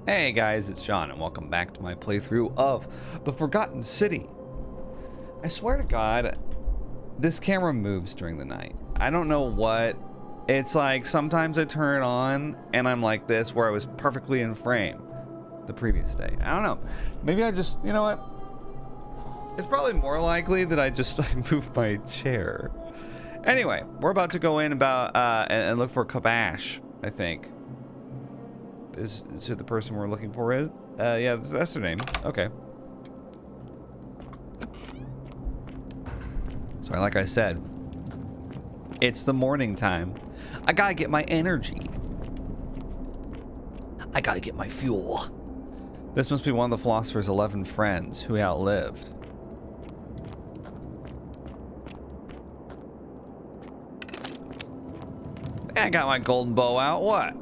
Hey guys, it's John, and welcome back to my playthrough of The Forgotten City. I swear to God, this camera moves during the night. I don't know what. It's like sometimes I turn it on and I'm like this, where I was perfectly in frame the previous day. I don't know. Maybe I just, you know what? It's probably more likely that I move my chair. Anyway, we're about to go in and look for Kabash, I think. Is who the person we're looking for is? Yeah, that's their name. Okay. Sorry, like I said, it's the morning time. I gotta get my energy. I gotta get my fuel. This must be one of the philosopher's 11 friends who he outlived. I got my golden bow out. What?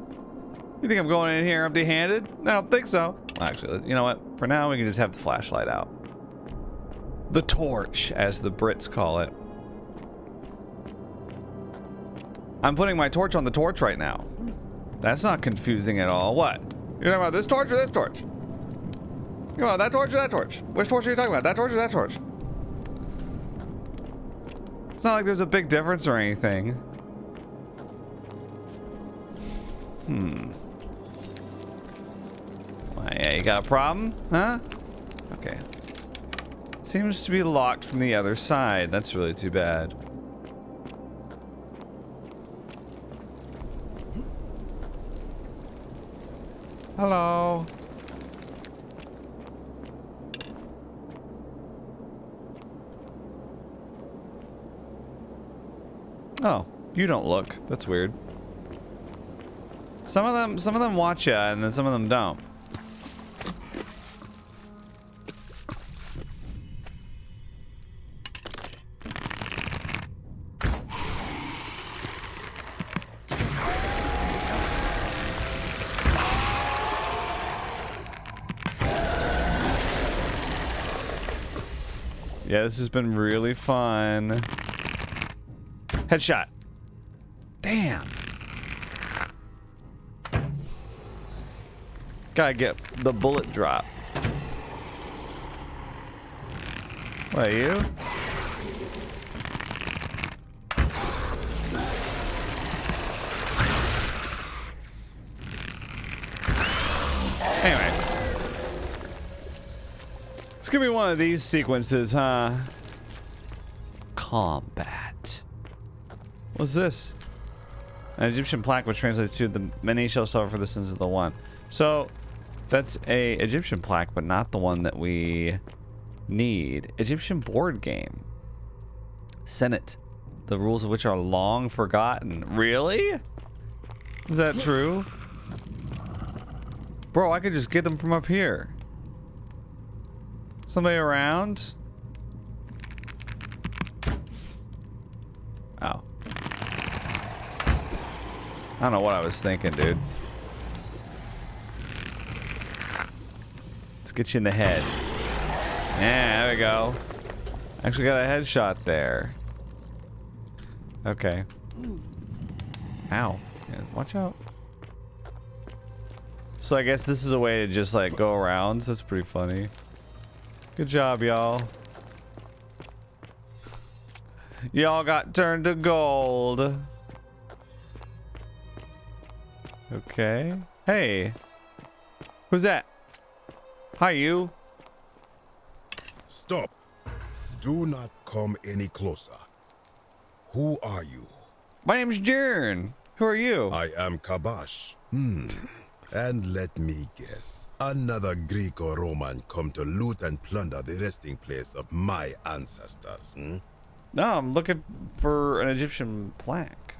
You think I'm going in here empty-handed? I don't think so. Well, actually, you know what? For now, we can just have the flashlight out. The torch, as the Brits call it. I'm putting my torch on the torch right now. That's not confusing at all. What? You're talking about this torch or this torch? You talking about that torch or that torch? Which torch are you talking about? That torch or that torch? It's not like there's a big difference or anything. Yeah, you got a problem? Huh? Okay. Seems to be locked from the other side. That's really too bad. Hello. Oh, you don't look. That's weird. Some of them watch ya, and then some of them don't. Yeah, this has been really fun. Headshot. Damn. Gotta get the bullet drop. What, are you? Anyway. It's gonna be one of these sequences, huh? Combat. What's this? An Egyptian plaque which translates to the many shall suffer for the sins of the one. So that's a Egyptian plaque, but not the one that we need. Egyptian board game. Senate. The rules of which are long forgotten. Really? Is that true? Bro, I could just get them from up here. Somebody around? Oh. I don't know what I was thinking, dude. Let's get you in the head. Yeah, there we go. Actually got a headshot there. Okay. Ow. Yeah, watch out. So I guess this is a way to just like go around. So that's pretty funny. Good job, y'all. Y'all got turned to gold. Okay. Hey. Who's that? Hi, you. Stop. Do not come any closer. Who are you? My name's Jern. Who are you? I am Kabash. And let me guess. Another Greco-Roman come to loot and plunder the resting place of my ancestors. No, I'm looking for an Egyptian plaque.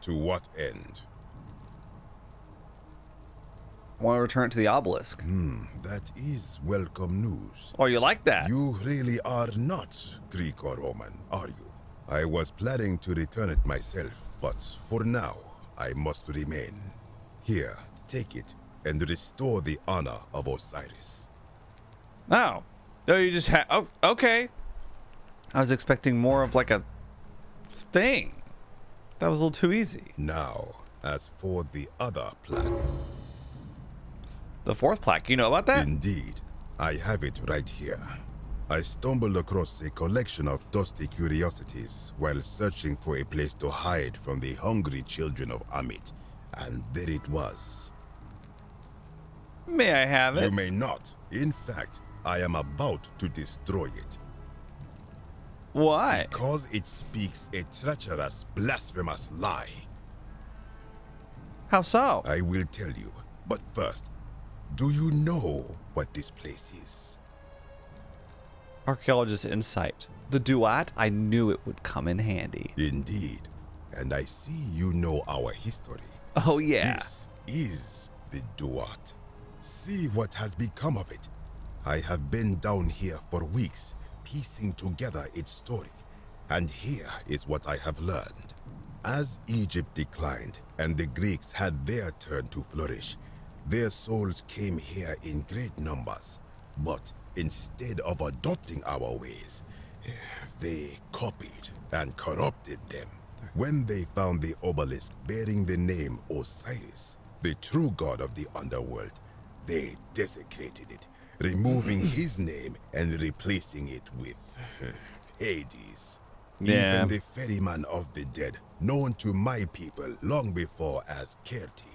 To what end? I want to return it to the obelisk. That is welcome news. Oh, you like that? You really are not Greco-Roman, are you? I was planning to return it myself, but for now, I must remain. Here, take it and restore the honor of Osiris. Oh. Oh, you just had... Oh, okay. I was expecting more of like a thing. That was a little too easy. Now, as for the other plaque. The fourth plaque. You know about that? Indeed. I have it right here. I stumbled across a collection of dusty curiosities while searching for a place to hide from the hungry children of Amit, and there it was. May I have it? You may not. In fact, I am about to destroy it. Why? Because it speaks a treacherous, blasphemous lie. How so? I will tell you, but first, do you know what this place is? Archaeologist insight. The duat, I knew it would come in handy. Indeed, and I see you know our history. Oh yeah. This is the duat. See what has become of it. I have been down here for weeks, piecing together its story, and here is what I have learned. As Egypt declined and the Greeks had their turn to flourish, their souls came here in great numbers, but instead of adopting our ways, they copied and corrupted them. When they found the obelisk bearing the name Osiris, the true god of the underworld, they desecrated it, removing his name and replacing it with Hades. Yeah. Even the ferryman of the dead, known to my people long before as Kerti,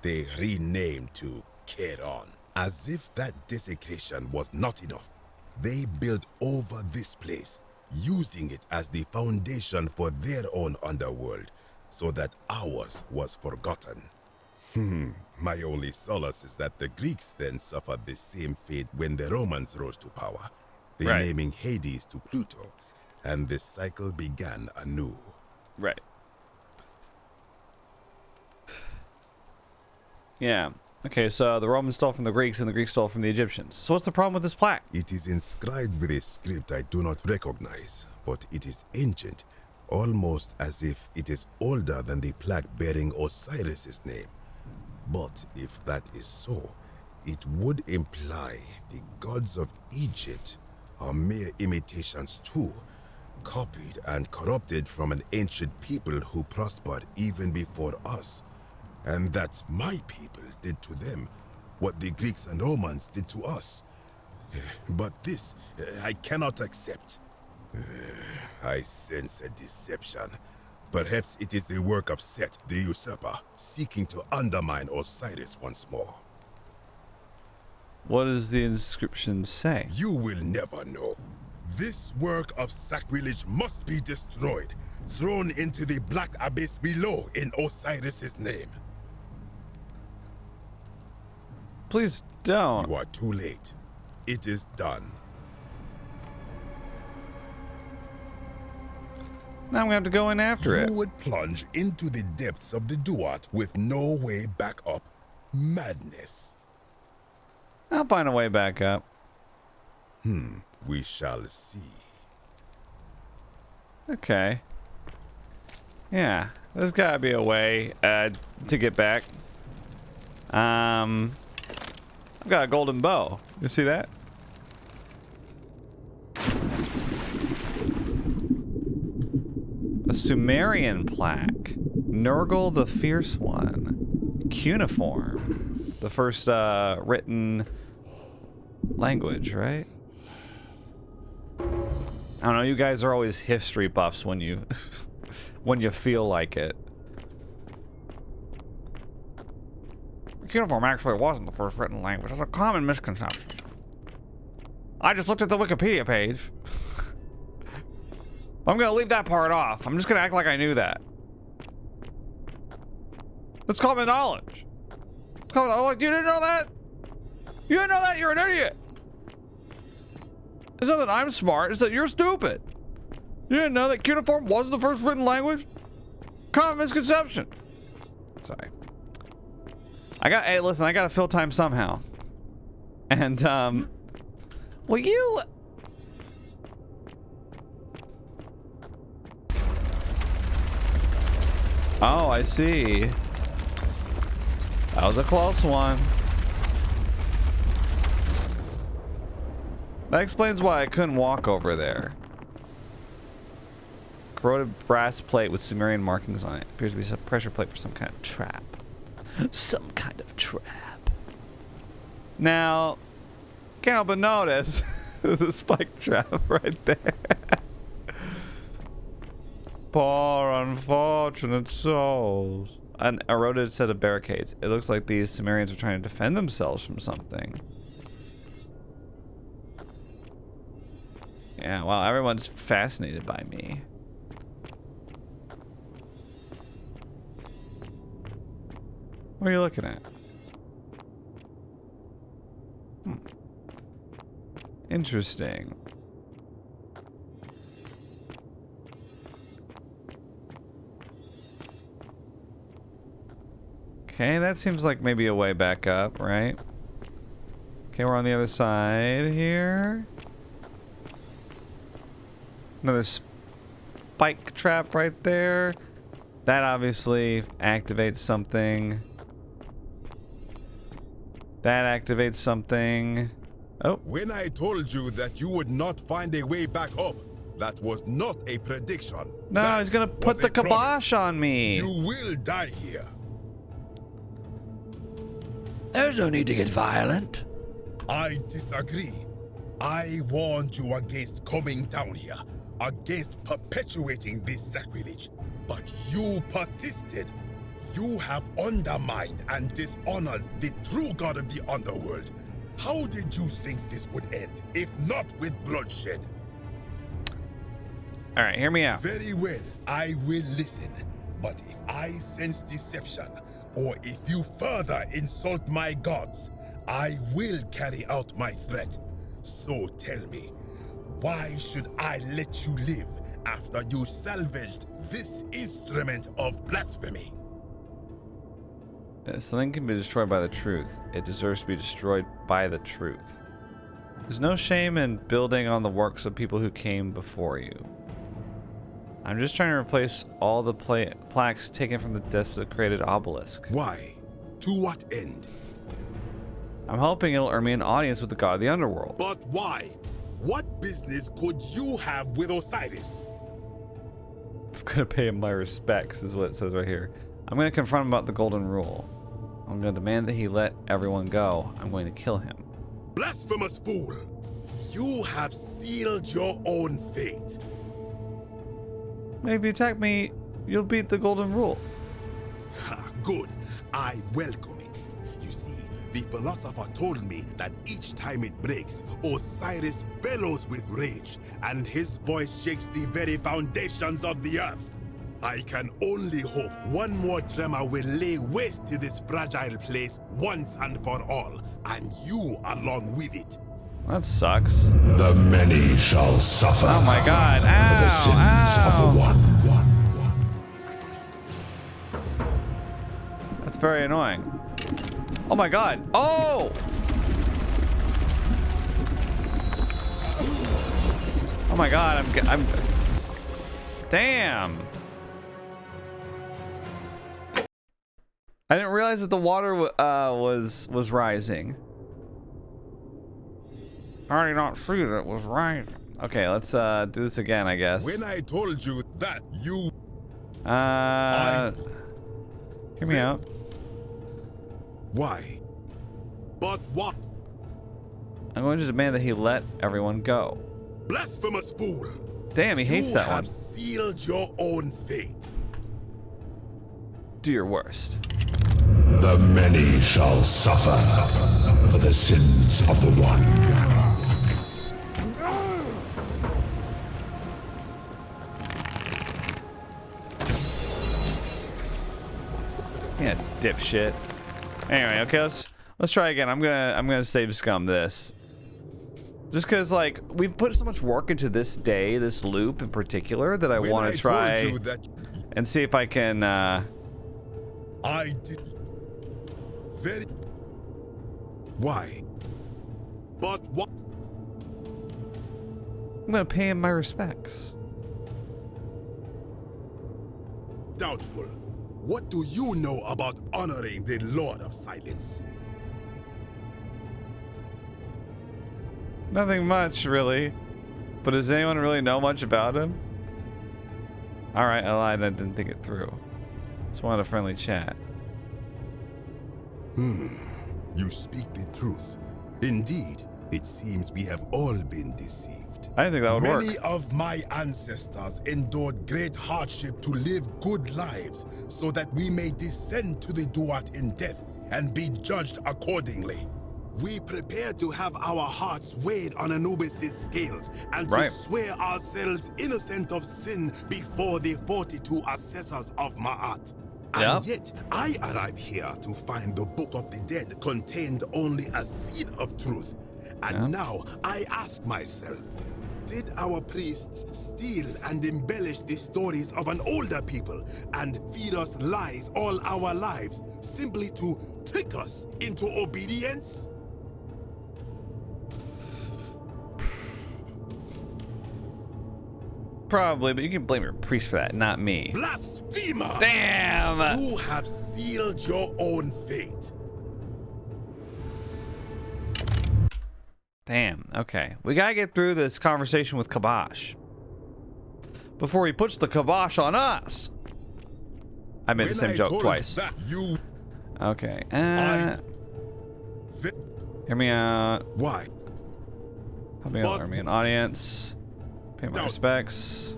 they renamed to Keron. As if that desecration was not enough, they built over this place, using it as the foundation for their own underworld, so that ours was forgotten. My only solace is that the Greeks then suffered the same fate when the Romans rose to power, renaming Hades to Pluto, and the cycle began anew. Right. Yeah. Okay, so the Romans stole from the Greeks and the Greeks stole from the Egyptians. So what's the problem with this plaque? It is inscribed with a script I do not recognize, but it is ancient, almost as if it is older than the plaque bearing Osiris's name. But if that is so, it would imply the gods of Egypt are mere imitations too, copied and corrupted from an ancient people who prospered even before us. And that my people did to them what the Greeks and Romans did to us. But this, I cannot accept. I sense a deception. Perhaps it is the work of Set, the usurper, seeking to undermine Osiris once more. What does the inscription say? You will never know. This work of sacrilege must be destroyed, thrown into the black abyss below in Osiris's name. Please don't. You are too late. It is done. Now I'm gonna have to go in after it. You would plunge into the depths of the duat with no way back up. Madness. I'll find a way back up. We shall see. Okay. Yeah, there's gotta be a way to get back. I've got a golden bow. You see that? A Sumerian plaque. Nergal the Fierce One. Cuneiform. The first written language, right? I don't know, you guys are always history buffs when you when you feel like it. Cuneiform actually wasn't the first written language. That's a common misconception. I just looked at the Wikipedia page. I'm gonna leave that part off. I'm just gonna act like I knew that. It's common knowledge. It's common. Oh, you didn't know that? You didn't know that? You're an idiot. It's not that I'm smart. It's that you're stupid. You didn't know that cuneiform wasn't the first written language? Common misconception. Sorry. Hey, listen, I gotta fill time somehow. And, will you... Oh, I see. That was a close one. That explains why I couldn't walk over there. Corroded brass plate with Sumerian markings on it. Appears to be a pressure plate for some kind of trap. Some kind of trap. Now, can't help but notice there's a spike trap right there. Poor unfortunate souls. An eroded set of barricades. It looks like these Sumerians are trying to defend themselves from something. Yeah, wow, everyone's fascinated by me. What are you looking at? Interesting. Okay, that seems like maybe a way back up, right? Okay, we're on the other side here. Another spike trap right there. That obviously activates something. That activates something. Oh. When I told you that you would not find a way back up, that was not a prediction. No, That he's gonna put was the a promise. kibosh on me. You will die here. There's no need to get violent. I disagree. I warned you against coming down here, against perpetuating this sacrilege, but you persisted. You have undermined and dishonored the true god of the underworld. How did you think this would end, if not with bloodshed? All right, hear me out. Very well, I will listen. But if I sense deception, or if you further insult my gods, I will carry out my threat. So tell me, why should I let you live after you salvaged this instrument of blasphemy? Something can be destroyed by the truth. It deserves to be destroyed by the truth. There's no shame in building on the works of people who came before you. I'm just trying to replace all the plaques taken from the desecrated obelisk. Why? To what end? I'm hoping it'll earn me an audience with the god of the underworld. But why? What business could you have with Osiris? I'm gonna pay him my respects, is what it says right here. I'm gonna confront him about the golden rule. I'm gonna demand that he let everyone go. I'm going to kill him. Blasphemous fool! You have sealed your own fate. If you attack me, you'll beat the golden rule. Ha, good. I welcome it. You see, the philosopher told me that each time it breaks, Osiris bellows with rage, and his voice shakes the very foundations of the earth. I can only hope one more tremor will lay waste to this fragile place once and for all, and you along with it. That sucks. The many shall suffer. Oh my god. For the sins of the one. That's very annoying. Oh my god. Oh! Oh my god, I'm damn. I didn't realize that the water was rising. I did not see that it was rising. Okay, let's do this again, I guess. When I told you that you... Hear me out. Why? But what? I'm going to demand that he let everyone go. Blasphemous fool! Damn, he hates that one. You have sealed your own fate. Do your worst. The many shall suffer for the sins of the one. Yeah, dipshit. Anyway, okay, let's try again. I'm gonna save scum this. Just cause like we've put so much work into this day, this loop in particular, that I want to try and see if I can I did very... Why? But what? I'm gonna pay him my respects. Doubtful. What do you know about honoring the Lord of Silence? Nothing much, really. But does anyone really know much about him? Alright, I lied. I didn't think it through. Just wanted a friendly chat. You speak the truth. Indeed, it seems we have all been deceived. I didn't think that would work. Many of my ancestors endured great hardship to live good lives so that we may descend to the Duat in death and be judged accordingly. We prepare to have our hearts weighed on Anubis' scales and to swear ourselves innocent of sin before the 42 assessors of Ma'at. And yet, I arrive here to find the Book of the Dead contained only a seed of truth. And now I ask myself, did our priests steal and embellish the stories of an older people and feed us lies all our lives simply to trick us into obedience? Probably, but you can blame your priest for that, not me. Blasphemer! Damn! You have sealed your own fate. Damn, okay. We gotta get through this conversation with Kabash before he puts the kibosh on us. I made the same joke twice. Okay, hear me out. Why? Help me out, Army and audience. Pay my respects.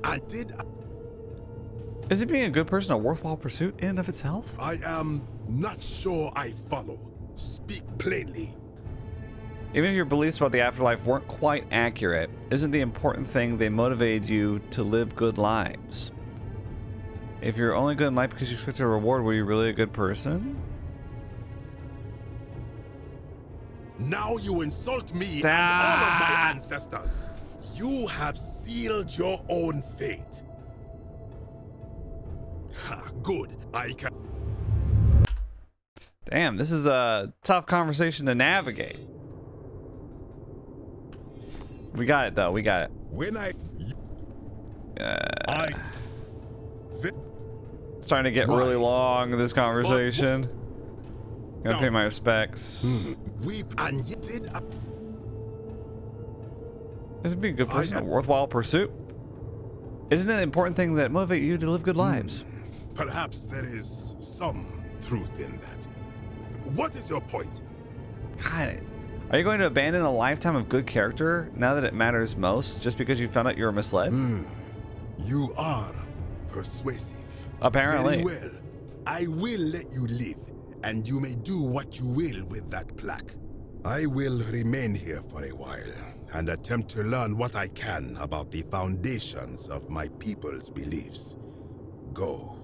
I did. Is it being a good person a worthwhile pursuit in and of itself? I am not sure I follow. Speak plainly. Even if your beliefs about the afterlife weren't quite accurate, isn't the important thing they motivated you to live good lives? If you're only good in life because you expect a reward, were you really a good person? Now you insult me and all of my ancestors. You have sealed your own fate. Good. I can. Damn, this is a tough conversation to navigate. We got it, though. We got it. When it's starting to get really long, this conversation. Gonna pay my respects. And you did. Isn't being a good person a worthwhile pursuit? Isn't it the important thing that motivate you to live good lives? Perhaps there is some truth in that. What is your point? God, are you going to abandon a lifetime of good character now that it matters most, just because you found out you were misled? You are persuasive. Apparently. Very well. I will let you live, and you may do what you will with that plaque. I will remain here for a while and attempt to learn what I can about the foundations of my people's beliefs. Go.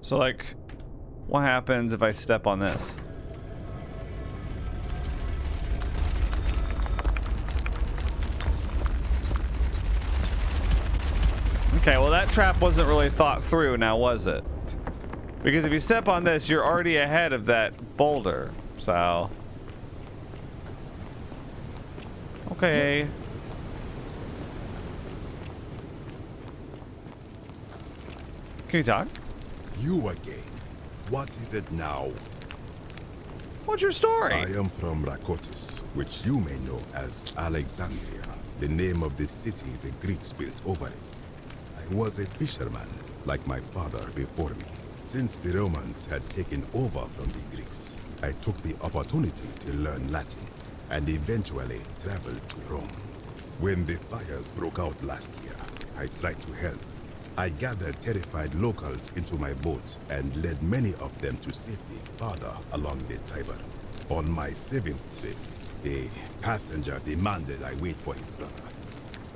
So, like, what happens if I step on this? Okay, well, that trap wasn't really thought through, now was it? Because if you step on this, you're already ahead of that boulder, so... Okay. Can you talk? You again. What is it now? What's your story? I am from Rakotis, which you may know as Alexandria, the name of the city the Greeks built over it. I was a fisherman, like my father before me. Since the Romans had taken over from the Greeks, I took the opportunity to learn Latin and eventually traveled to Rome. When the fires broke out last year, I tried to help. I gathered terrified locals into my boat and led many of them to safety farther along the Tiber. On my 7th trip, a passenger demanded I wait for his brother.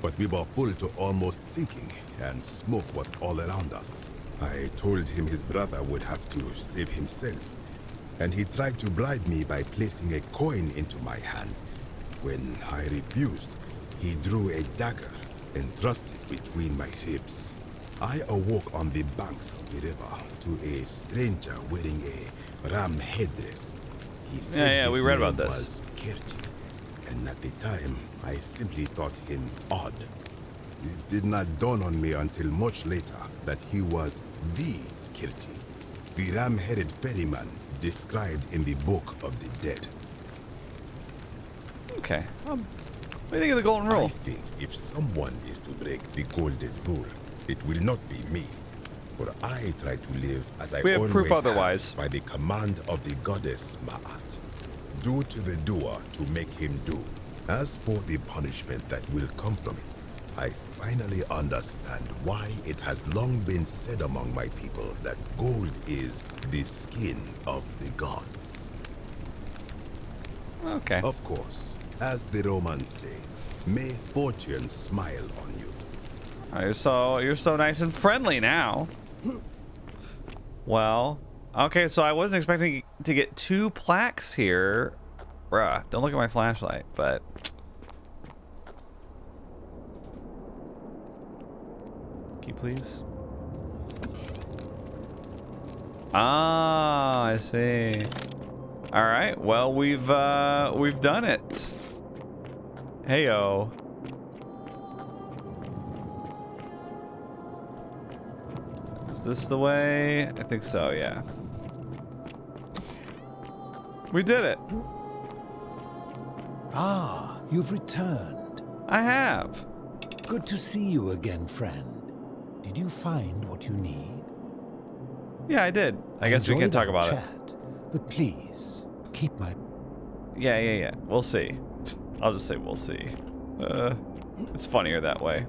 But we were full to almost sinking, and smoke was all around us. I told him his brother would have to save himself, and he tried to bribe me by placing a coin into my hand. When I refused, he drew a dagger and thrust it between my ribs. I awoke on the banks of the river to a stranger wearing a ram headdress. He said we read about this. Was Kirti, and at the time, I simply thought him odd. It did not dawn on me until much later that he was the Kirti, the ram-headed ferryman described in the Book of the Dead. Okay. What do you think of the Golden Rule? I think if someone is to break the Golden Rule, it will not be me. For I try to live as I We have proof always otherwise. have, by the command of the goddess Ma'at. Do to the doer to make him do. As for the punishment that will come from it, I finally understand why it has long been said among my people that gold is the skin of the gods. Okay. Of course, as the Romans say, may fortune smile on you. Oh, you're so nice and friendly now. Well, okay, so I wasn't expecting to get 2 plaques here. Bruh, don't look at my flashlight, but... Key, please. Ah, I see. All right, well, we've done it. Heyo. Is this the way? I think so, yeah. We did it. Ah, you've returned. I have. Good to see you again, friend. Did you find what you need? Yeah, I did. I guess we can't talk enjoyed our about it. chat, but please, keep my... Yeah. We'll see. I'll just say we'll see. It's funnier that way.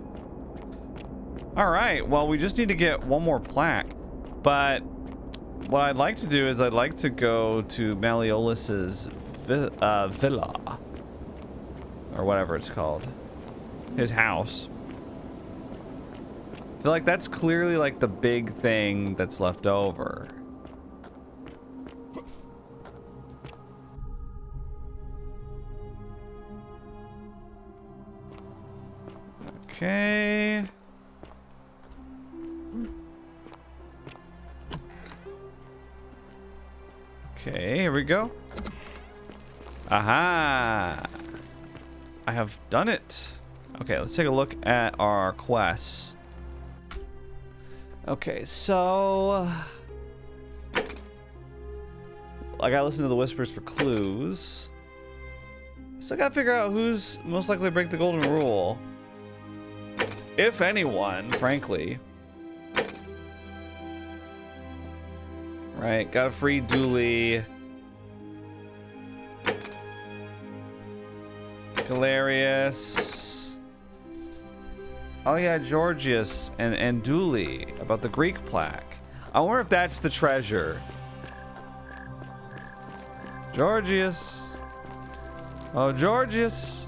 All right, well, we just need to get 1 more plaque. But what I'd like to do is I'd like to go to Malleolus's villa. Or whatever it's called. His house. I feel like that's clearly like the big thing that's left over. Okay. Okay, here we go. Aha! I have done it. Okay, let's take a look at our quests. Okay, so I gotta listen to the whispers for clues. Still gotta figure out who's most likely to break the golden rule. If anyone, frankly. Right, gotta free Duli. Galerius. Oh yeah, Georgius and Duli about the Greek plaque. I wonder if that's the treasure. Georgius. Oh, Georgius.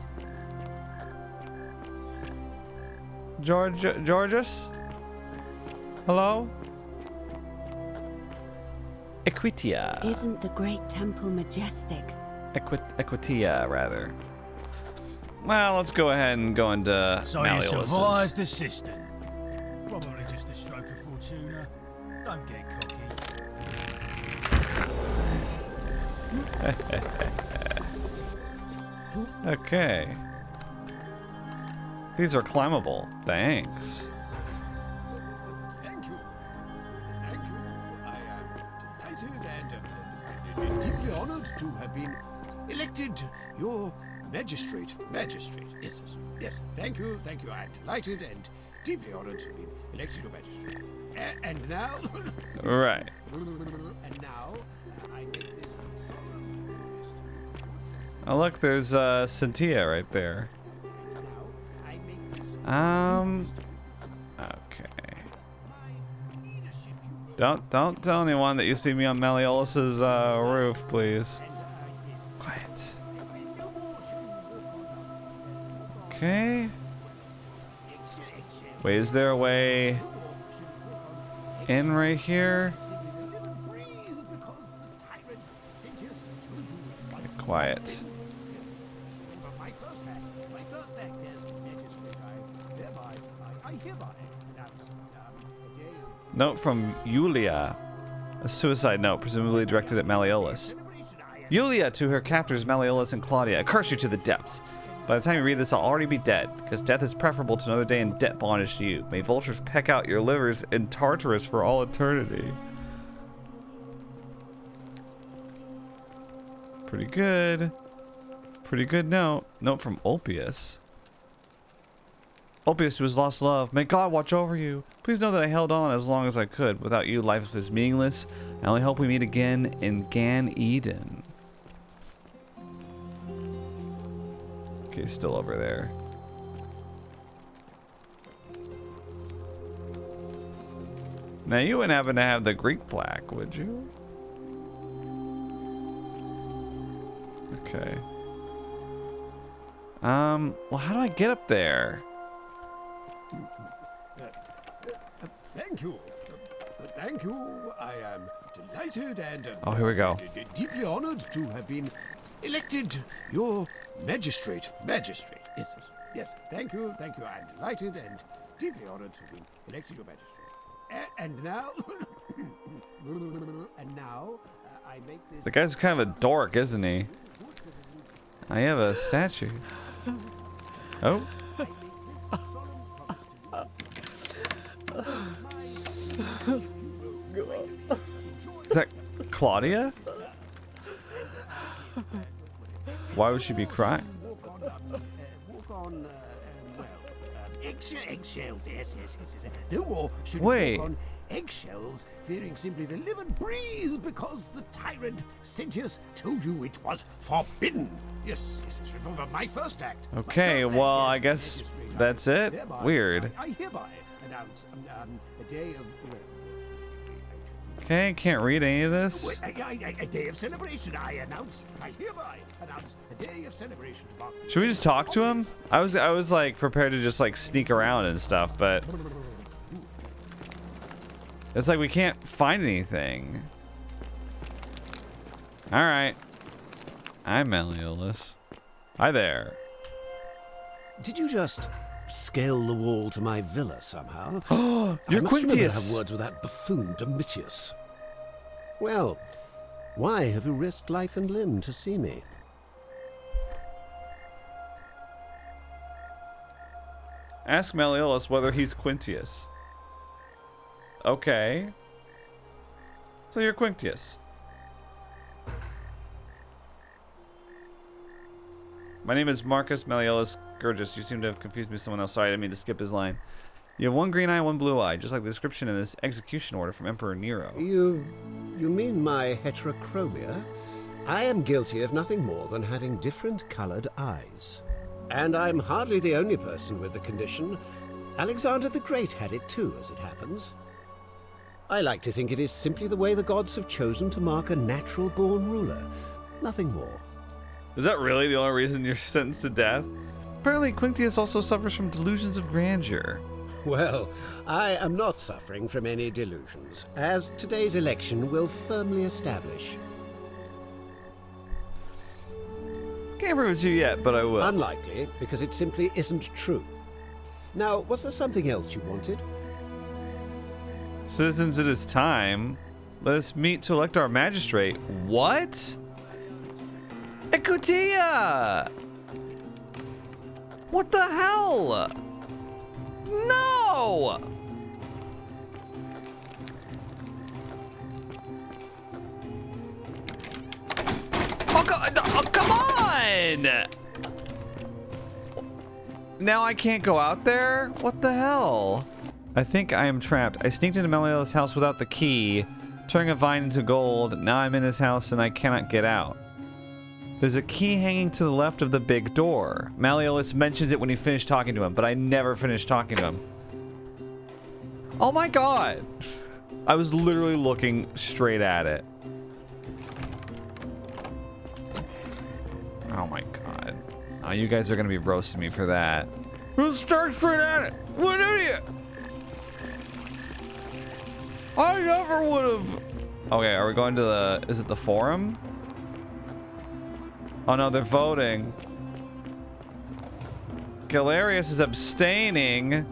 Georgius? Hello? Equitia. Isn't the great temple majestic? Equitia, rather. Well, let's go ahead and go into So you Malleolus's. survived the cistern. Probably just a stroke of fortuna. Don't get cocky. Okay. These are climbable. Thanks. Thank you. Thank you. I am delighted and deeply honored to have been elected your magistrate. Magistrate, yes. Yes. Thank you. I am delighted and deeply honored to have been elected your magistrate. And now... Right. And now, I make this solemn request. Oh, look, there's Cynthia right there. Okay. Don't tell anyone that you see me on Malleolus's roof, please. Quiet. Okay. Wait, is there a way in right here? Okay, quiet. Note from Julia. A suicide note, presumably directed at Malleolus. Julia to her captors Malleolus and Claudia. I curse you to the depths. By the time you read this, I'll already be dead, because death is preferable to another day in debt bondage to you. May vultures peck out your livers in Tartarus for all eternity. Pretty good. Pretty good note. Note from Ulpius. Opius to his lost love. May God watch over you. Please know that I held on as long as I could. Without you, life is meaningless. I only hope we meet again in Gan Eden. Okay, still over there. Now you wouldn't happen to have the Greek plaque, would you? Okay. Well, how do I get up there? Thank you. Thank you. I am delighted and Oh, here we go. deeply honored to have been elected your magistrate. Magistrate. Yes, yes, yes. Thank you. Thank you. I am delighted and deeply honored to have been elected your magistrate. And now, I make this. The guy's kind of a dork, isn't he? I have a statue. Oh. Is that Claudia? Why would she be crying? Walk on, eggshells, yes. No more should you Wait. walk on eggshells, fearing simply to live and breathe because the tyrant Sentius told you it was forbidden. Yes, from my first act. Okay, well, I guess that's it. Weird. I hereby announce a day of... Okay, can't read any of this. A day of celebration. I hereby announce a day of celebration to mark. Should we just talk to him? I was like prepared to just like sneak around and stuff, but it's like we can't find anything. All right. I'm Malleolus. Hi there. Did you just scale the wall to my villa somehow? You're I must remember to Quintius. have words with that buffoon Domitius. Well, why have you risked life and limb to see me? Ask Malleolus whether he's Quintius. Okay. So you're Quintius. My name is Marcus Malleolus Gurgis. You seem to have confused me with someone else. Sorry, I didn't mean to skip his line. You have one green eye, one blue eye, just like the description in this execution order from Emperor Nero. You mean my heterochromia? I am guilty of nothing more than having different colored eyes. And I'm hardly the only person with the condition. Alexander the Great had it too, as it happens. I like to think it is simply the way the gods have chosen to mark a natural-born ruler. Nothing more. Is that really the only reason you're sentenced to death? Apparently, Quintius also suffers from delusions of grandeur. Well, I am not suffering from any delusions, as today's election will firmly establish. Can't prove it to you yet, but I will. Unlikely, because it simply isn't true. Now, was there something else you wanted? Citizens, it is time. Let us meet to elect our magistrate. What? Equia! What the hell? No! Oh, God, oh, come on! Now I can't go out there? What the hell? I think I am trapped. I sneaked into Malleolus' house without the key, turning a vine into gold. Now I'm in his house and I cannot get out. There's a key hanging to the left of the big door. Malleolus mentions it when he finished talking to him, but I never finished talking to him. Oh my God! I was literally looking straight at it. Oh my God. Oh, you guys are gonna be roasting me for that. Let's start straight at it! What an idiot! I never would have. Okay, are we going to the? Is it the forum? Oh no, they're voting. Galerius is abstaining.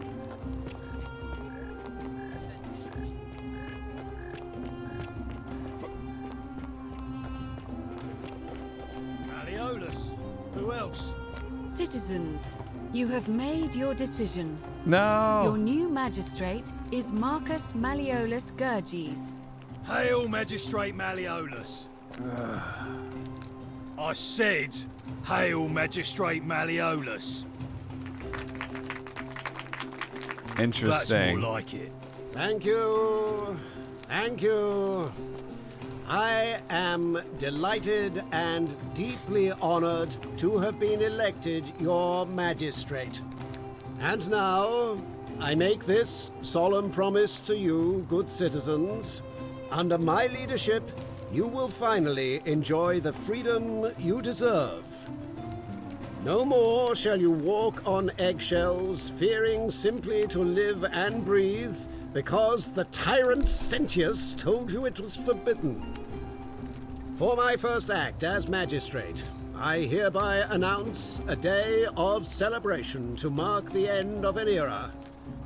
Malleolus. Who else? Citizens, you have made your decision. No. Your new magistrate is Marcus Malleolus Gurgis. Hail, Magistrate Malleolus. I said, hail, Magistrate Malleolus. Interesting. That's more like it. Thank you. Thank you. I am delighted and deeply honored to have been elected your magistrate. And now, I make this solemn promise to you, good citizens. Under my leadership, you will finally enjoy the freedom you deserve. No more shall you walk on eggshells, fearing simply to live and breathe, because the tyrant Sentius told you it was forbidden. For my first act as magistrate, I hereby announce a day of celebration to mark the end of an era.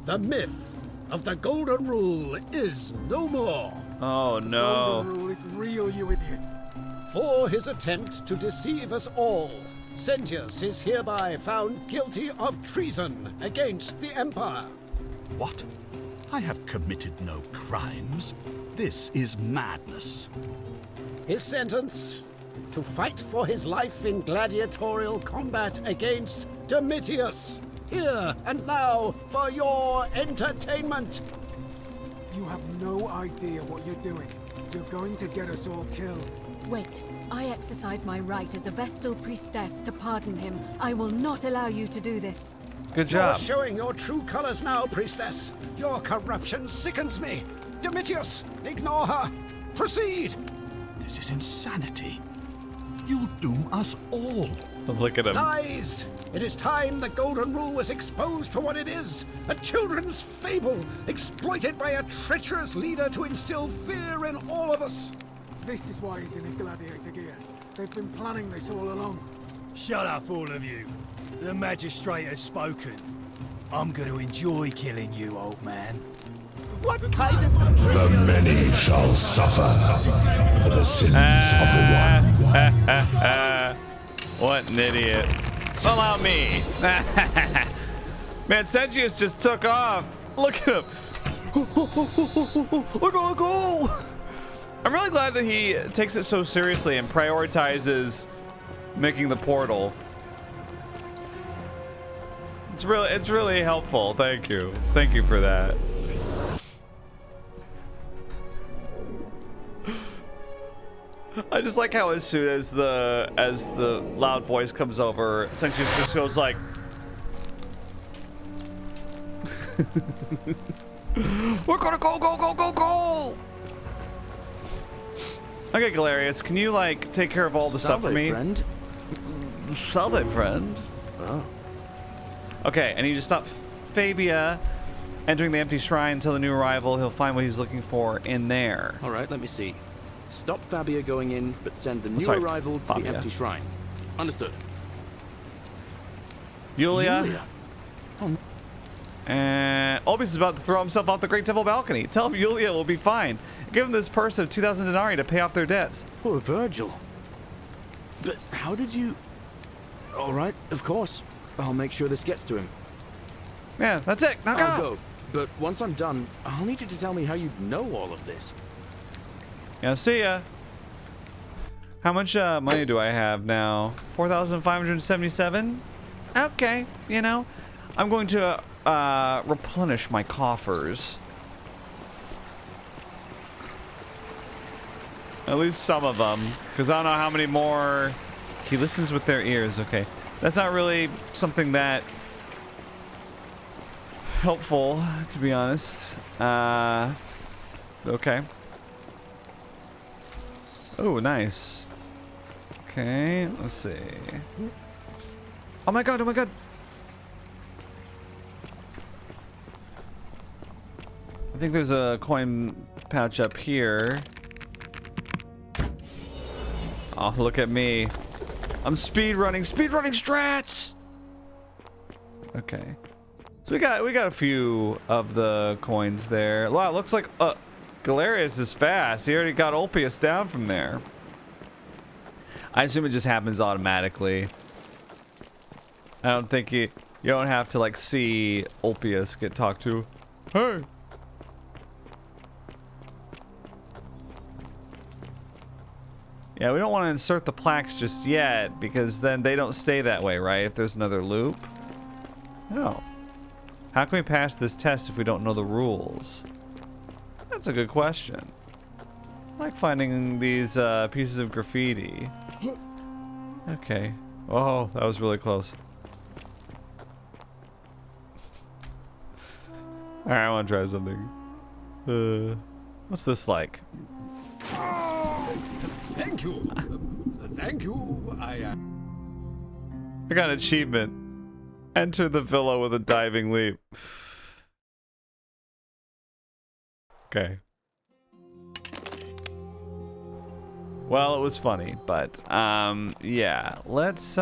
The myth of the Golden Rule is no more. Oh no. Golden Rule is real, you idiot. For his attempt to deceive us all, Sentius is hereby found guilty of treason against the Empire. What? I have committed no crimes. This is madness. His sentence: to fight for his life in gladiatorial combat against Domitius, here and now for your entertainment. You have no idea what you're doing. You're going to get us all killed. Wait, I exercise my right as a Vestal priestess to pardon him. I will not allow you to do this. Good You're job. showing your true colors now, priestess. Your corruption sickens me. Domitius, ignore her. Proceed. This is insanity. You'll doom us all. Look at him. Lies! It is time the Golden Rule was exposed for what it is, a children's fable, exploited by a treacherous leader to instill fear in all of us. This is why he's in his gladiator gear. They've been planning this all along. Shut up, all of you. The magistrate has spoken. I'm going to enjoy killing you, old man. What kind of The many shall suffer for the sins of the one. What an idiot. Allow me. Man, Sentius just took off. Look at him. Look, go. I'm really glad that he takes it so seriously and prioritizes making the portal. It's really helpful. Thank you. Thank you for that. I just like how as soon as the loud voice comes over, Sentius just goes like, "We're gonna go!" Okay, Galerius, can you like take care of all the stuff for me? Friend. Salve, friend. Oh. Okay, I need to stop Fabia entering the empty shrine until the new arrival. He'll find what he's looking for in there. All right, let me see. Stop Fabia going in, but send the new Sorry, arrival to Fabia. the empty shrine. Understood. Julia. And Obis is about to throw himself off the Great Temple balcony. Tell him Julia will be fine. Give him this purse of 2,000 denarii to pay off their debts. Poor Virgil. But how did you... All right, of course. I'll make sure this gets to him. Yeah, that's it. Now I'll go. But once I'm done, I'll need you to tell me how you know all of this. Yeah, see ya. How much money do I have now? 4,577? Okay, you know, I'm going to replenish my coffers. At least some of them, because I don't know how many more. He listens with their ears. Okay, that's not really something that helpful, to be honest. Okay. Oh, nice. Okay, let's see. Oh my god, oh my god. I think there's a coin pouch up here. Oh, look at me. I'm speed running strats. Okay. So we got a few of the coins there. Wow, it looks like Galerius is fast. He already got Ulpius down from there. I assume it just happens automatically. I don't think you don't have to like see Ulpius get talked to. Hey. Yeah, we don't want to insert the plaques just yet because then they don't stay that way, right? If there's another loop. No. How can we pass this test if we don't know the rules? That's a good question. I like finding these pieces of graffiti. Okay. Oh, that was really close. Alright, I want to try something. What's this like? Thank you. Thank you. I got an achievement. Enter the villa with a diving leap. Okay. Well, it was funny, but yeah. Let's see.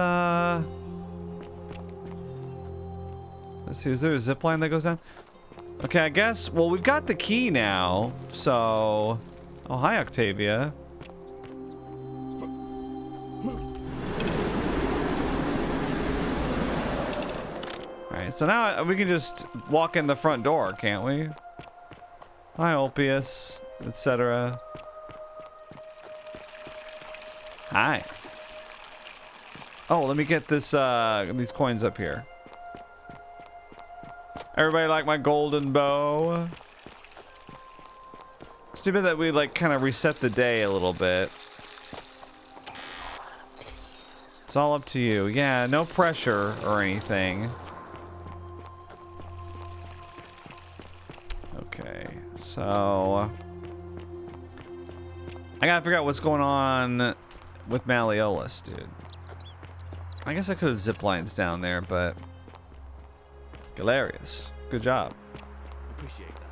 Is there a zip line that goes down? Okay, I guess. Well, we've got the key now, so. Oh, hi, Octavia. Alright, so now we can just walk in the front door, can't we? Hi, Ulpius, etc. Hi. Oh, let me get this these coins up here. Everybody like my golden bow? Stupid that we like kind of reset the day a little bit. It's all up to you. Yeah, no pressure or anything. Okay, so I gotta figure out what's going on with Malleolus, dude. I guess I could have zip lines down there, but Galerius, good job. Appreciate that.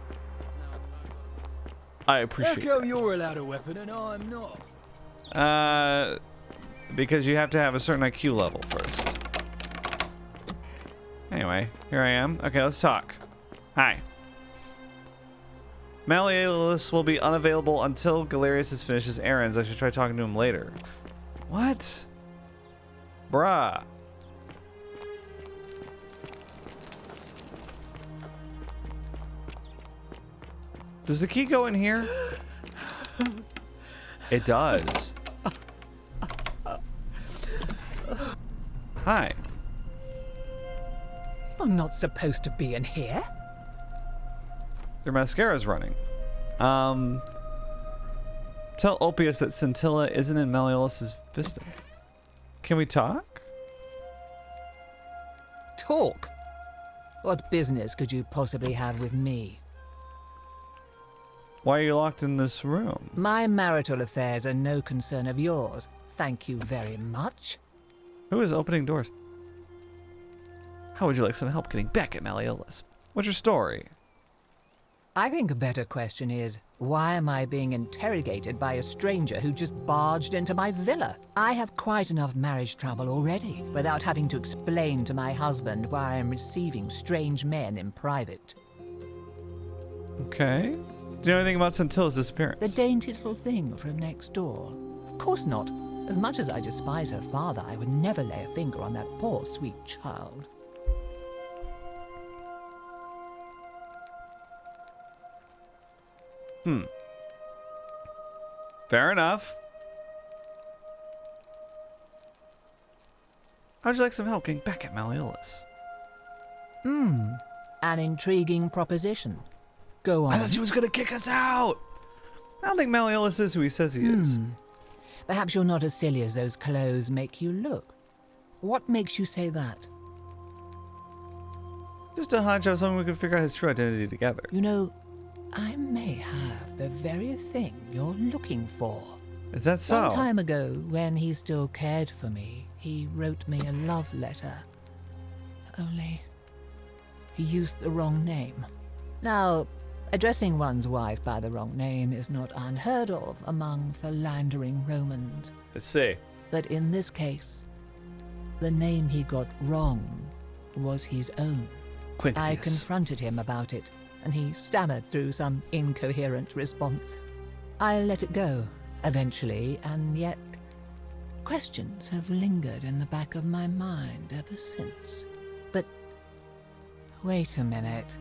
I appreciate. How come you're allowed a weapon and I'm not? Because you have to have a certain IQ level first. Anyway, here I am. Okay, let's talk. Hi. Malleolus will be unavailable until Galerius finishes errands. I should try talking to him later. What? Bruh. Does the key go in here? It does. Hi. You're not supposed to be in here. Your mascara's running. Tell Ulpius that Scintilla isn't in Malleolus's Vista. Can we talk? Talk? What business could you possibly have with me? Why are you locked in this room? My marital affairs are no concern of yours. Thank you very much. Who is opening doors? How would you like some help getting back at Malleolus? What's your story? I think a better question is, why am I being interrogated by a stranger who just barged into my villa? I have quite enough marriage trouble already, without having to explain to my husband why I am receiving strange men in private. Okay. Do you know anything about Scintilla's disappearance? The dainty little thing from next door? Of course not. As much as I despise her father, I would never lay a finger on that poor, sweet child. Fair enough. How'd you like some help getting back at Malleolus? An intriguing proposition. Go on. I thought she was gonna kick us out! I don't think Malleolus is who he says he is. Perhaps you're not as silly as those clothes make you look. What makes you say that? Just a hunch of someone we could figure out his true identity together. You know, I may have the very thing you're looking for. Is that so? Some time ago, when he still cared for me, he wrote me a love letter. Only, he used the wrong name. Now, addressing one's wife by the wrong name is not unheard of among philandering Romans. Let's see. But in this case, the name he got wrong was his own. Quintius. I confronted him about it, and he stammered through some incoherent response. I let it go, eventually, and yet questions have lingered in the back of my mind ever since. But wait a minute.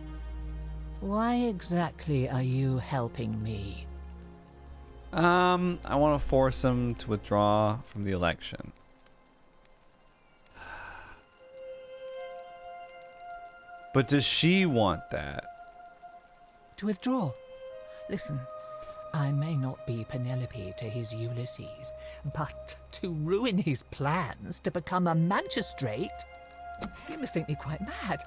Why exactly are you helping me? I want to force him to withdraw from the election. But does she want that? To withdraw. Listen, I may not be Penelope to his Ulysses, but to ruin his plans to become a magistrate? You must think me quite mad.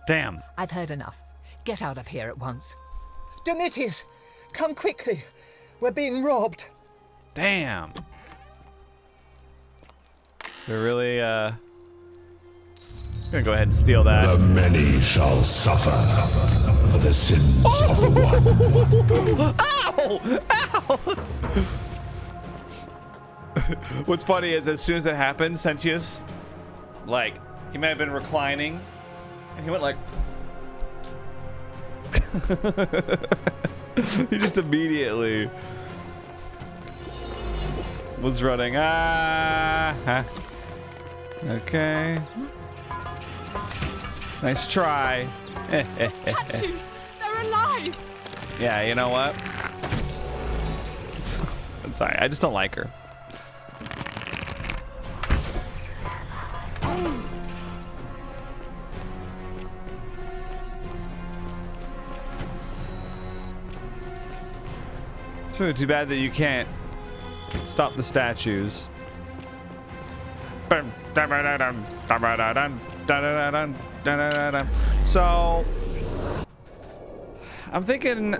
Damn. I've heard enough. Get out of here at once. Domitius, come quickly. We're being robbed. Damn. So really, gonna go ahead and steal that. The many shall suffer for the sins of the one. Ow! Ow! What's funny is as soon as it happened, Sentius, like, he may have been reclining, and he went like... he just immediately was running. Ah! Okay. Nice try. Statues! They're alive! Yeah, you know what? I'm sorry, I just don't like her. It's really too bad that you can't stop the statues. So I'm thinking,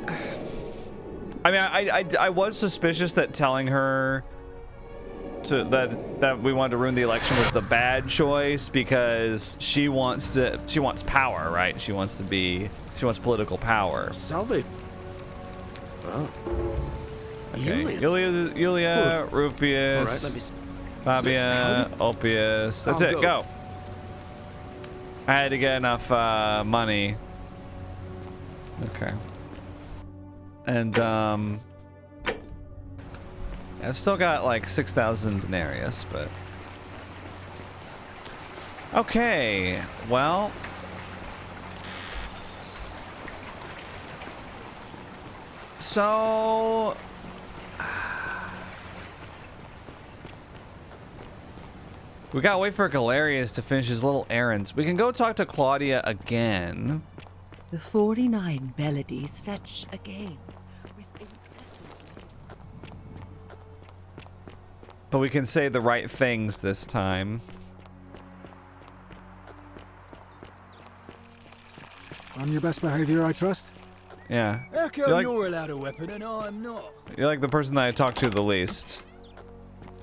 I mean, I was suspicious that telling her to that we wanted to ruin the election was the bad choice, because she wants power, right? She wants political power. Salve. Oh. Okay. Julia, Rufius, All right, let me Fabia, Ulpius. That's it. Go. I had to get enough money. Okay. And I've still got like 6,000 denarius, but okay. Well, so we gotta wait for Galerius to finish his little errands. We can go talk to Claudia again. The 49 melodies fetch again with incessant. But we can say the right things this time. On your best behavior, I trust? Yeah. How come you're allowed a weapon and I'm not? You're like the person that I talk to the least.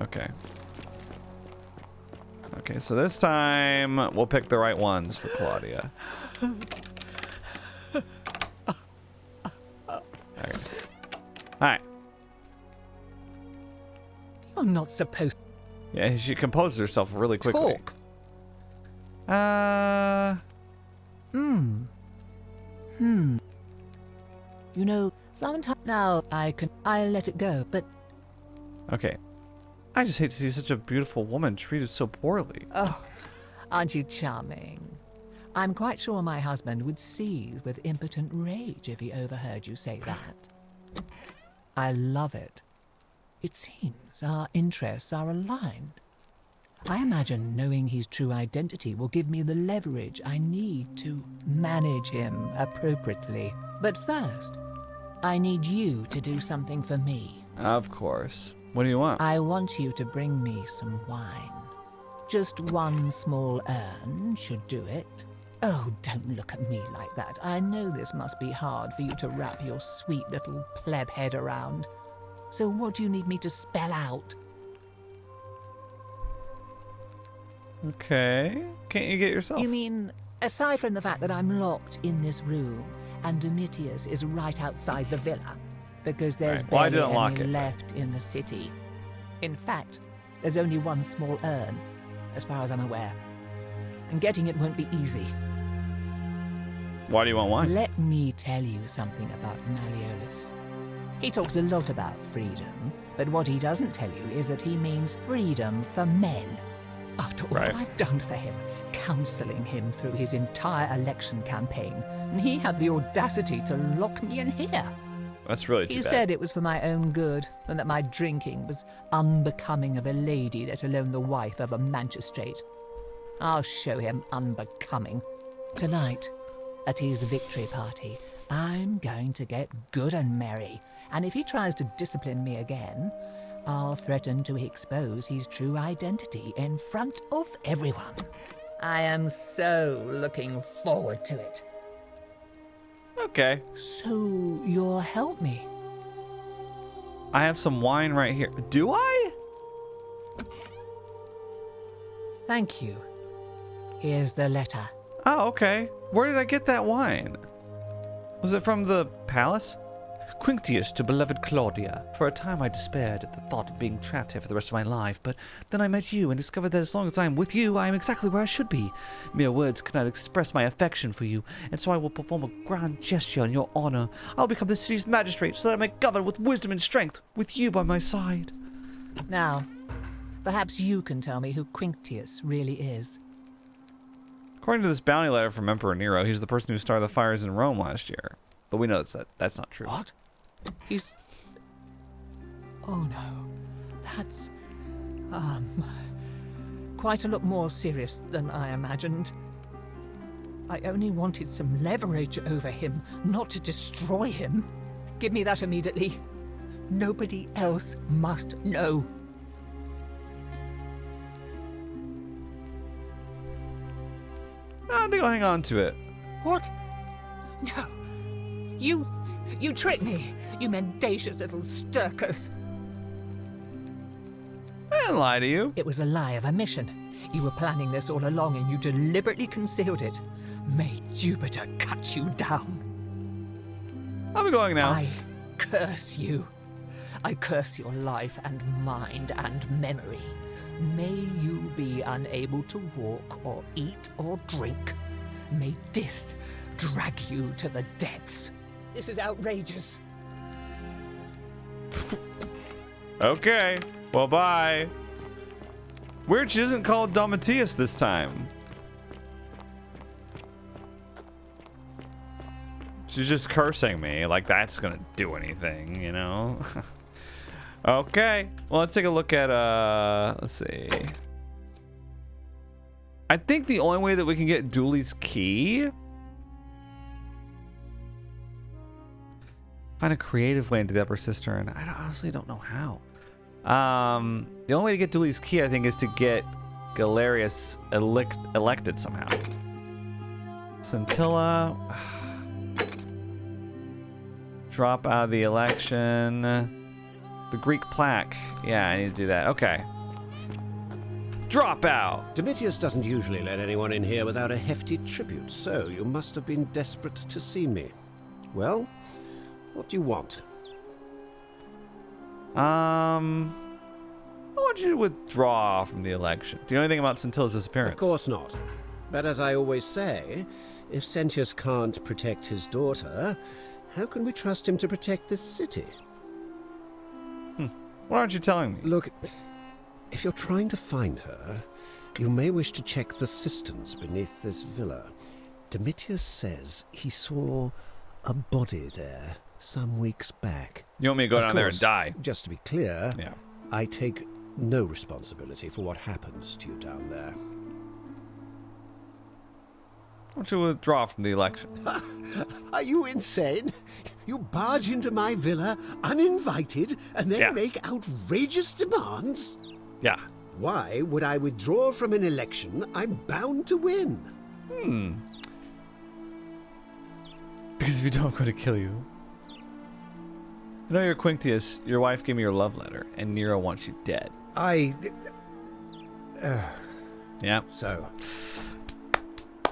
Okay. Okay, so this time we'll pick the right ones for Claudia. Okay. Hi. You're not supposed Yeah, she composed herself really quickly. talk. You know, sometimes now I'll let it go, but Okay. I just hate to see such a beautiful woman treated so poorly. oh, aren't you charming? I'm quite sure my husband would seethe with impotent rage if he overheard you say that. I love it. It seems our interests are aligned. I imagine knowing his true identity will give me the leverage I need to manage him appropriately. But first, I need you to do something for me. Of course. What do you want? I want you to bring me some wine. Just one small urn should do it. Oh, don't look at me like that. I know this must be hard for you to wrap your sweet little pleb head around. So what do you need me to spell out? Okay. Can't you get yourself? You mean, aside from the fact that I'm locked in this room and Domitius is right outside the villa, because there's Right. Well, I barely didn't lock any it, left in the city. In fact, there's only one small urn, as far as I'm aware. And getting it won't be easy. Why do you want wine? Let me tell you something about Malleolus. He talks a lot about freedom, but what he doesn't tell you is that he means freedom for men. After all I've done for him, counseling him through his entire election campaign, and he had the audacity to lock me in here. That's really too He bad. said it was for my own good, and that my drinking was unbecoming of a lady, let alone the wife of a magistrate. I'll show him unbecoming. Tonight, at his victory party. I'm going to get good and merry, and if he tries to discipline me again, I'll threaten to expose his true identity in front of everyone. I am so looking forward to it. Okay. So you'll help me? I have some wine right here. Do I? Thank you. Here's the letter. Oh, okay. Where did I get that wine? Was it from the palace? Quinctius to beloved Claudia. For a time I despaired at the thought of being trapped here for the rest of my life, but then I met you and discovered that as long as I am with you, I am exactly where I should be. Mere words cannot express my affection for you, and so I will perform a grand gesture in your honor. I will become the city's magistrate so that I may govern with wisdom and strength, with you by my side. Now, perhaps you can tell me who Quinctius really is. According to this bounty letter from Emperor Nero, he's the person who started the fires in Rome last year. But we know that's not true. What? He's... Oh no. That's... quite a lot more serious than I imagined. I only wanted some leverage over him, not to destroy him. Give me that immediately. Nobody else must know. I think I'll hang on to it. What? No. You tricked me, you mendacious little stirkers. I didn't lie to you. It was a lie of omission. You were planning this all along and you deliberately concealed it. May Jupiter cut you down. I'll be going now. I curse you. I curse your life and mind and memory. May you be unable to walk or eat or drink. May this drag you to the depths. This is outrageous. Okay. Well, bye. Weird she isn't called Domitius this time. She's just cursing me. Like that's gonna do anything, you know? Okay. Well, let's take a look at, let's see. I think the only way that we can get Duli's key... Find a creative way into the upper cistern. I honestly don't know how. The only way to get Duli's key, I think, is to get Galerius elected somehow. Scintilla. Drop out of the election. The Greek plaque. Yeah, I need to do that. Okay. Drop out! Domitius doesn't usually let anyone in here without a hefty tribute, so you must have been desperate to see me. Well, what do you want? I want you to withdraw from the election. Do you know anything about Scintilla's disappearance? Of course not. But as I always say, if Sentius can't protect his daughter, how can we trust him to protect this city? What aren't you telling me? Look, if you're trying to find her, you may wish to check the cisterns beneath this villa. Domitius says he saw a body there some weeks back. You want me to go down there and die? Just to be clear, yeah. I take no responsibility for what happens to you down there. Why don't you withdraw from the election? Are you insane? You barge into my villa uninvited and then make outrageous demands? Yeah. Why would I withdraw from an election I'm bound to win? Because if you don't, I'm going to kill you. I know you're Quinctius. Your wife gave me your love letter, and Nero wants you dead. Yeah. So,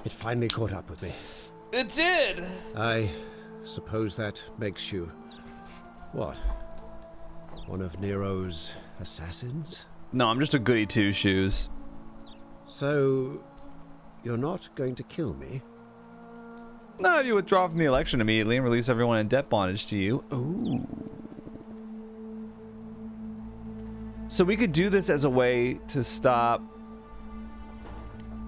it finally caught up with me. It did! I suppose that makes you... what? One of Nero's assassins? No, I'm just a goody two-shoes. So, you're not going to kill me? No, you withdraw from the election immediately and release everyone in debt bondage to you. Ooh. So we could do this as a way to stop...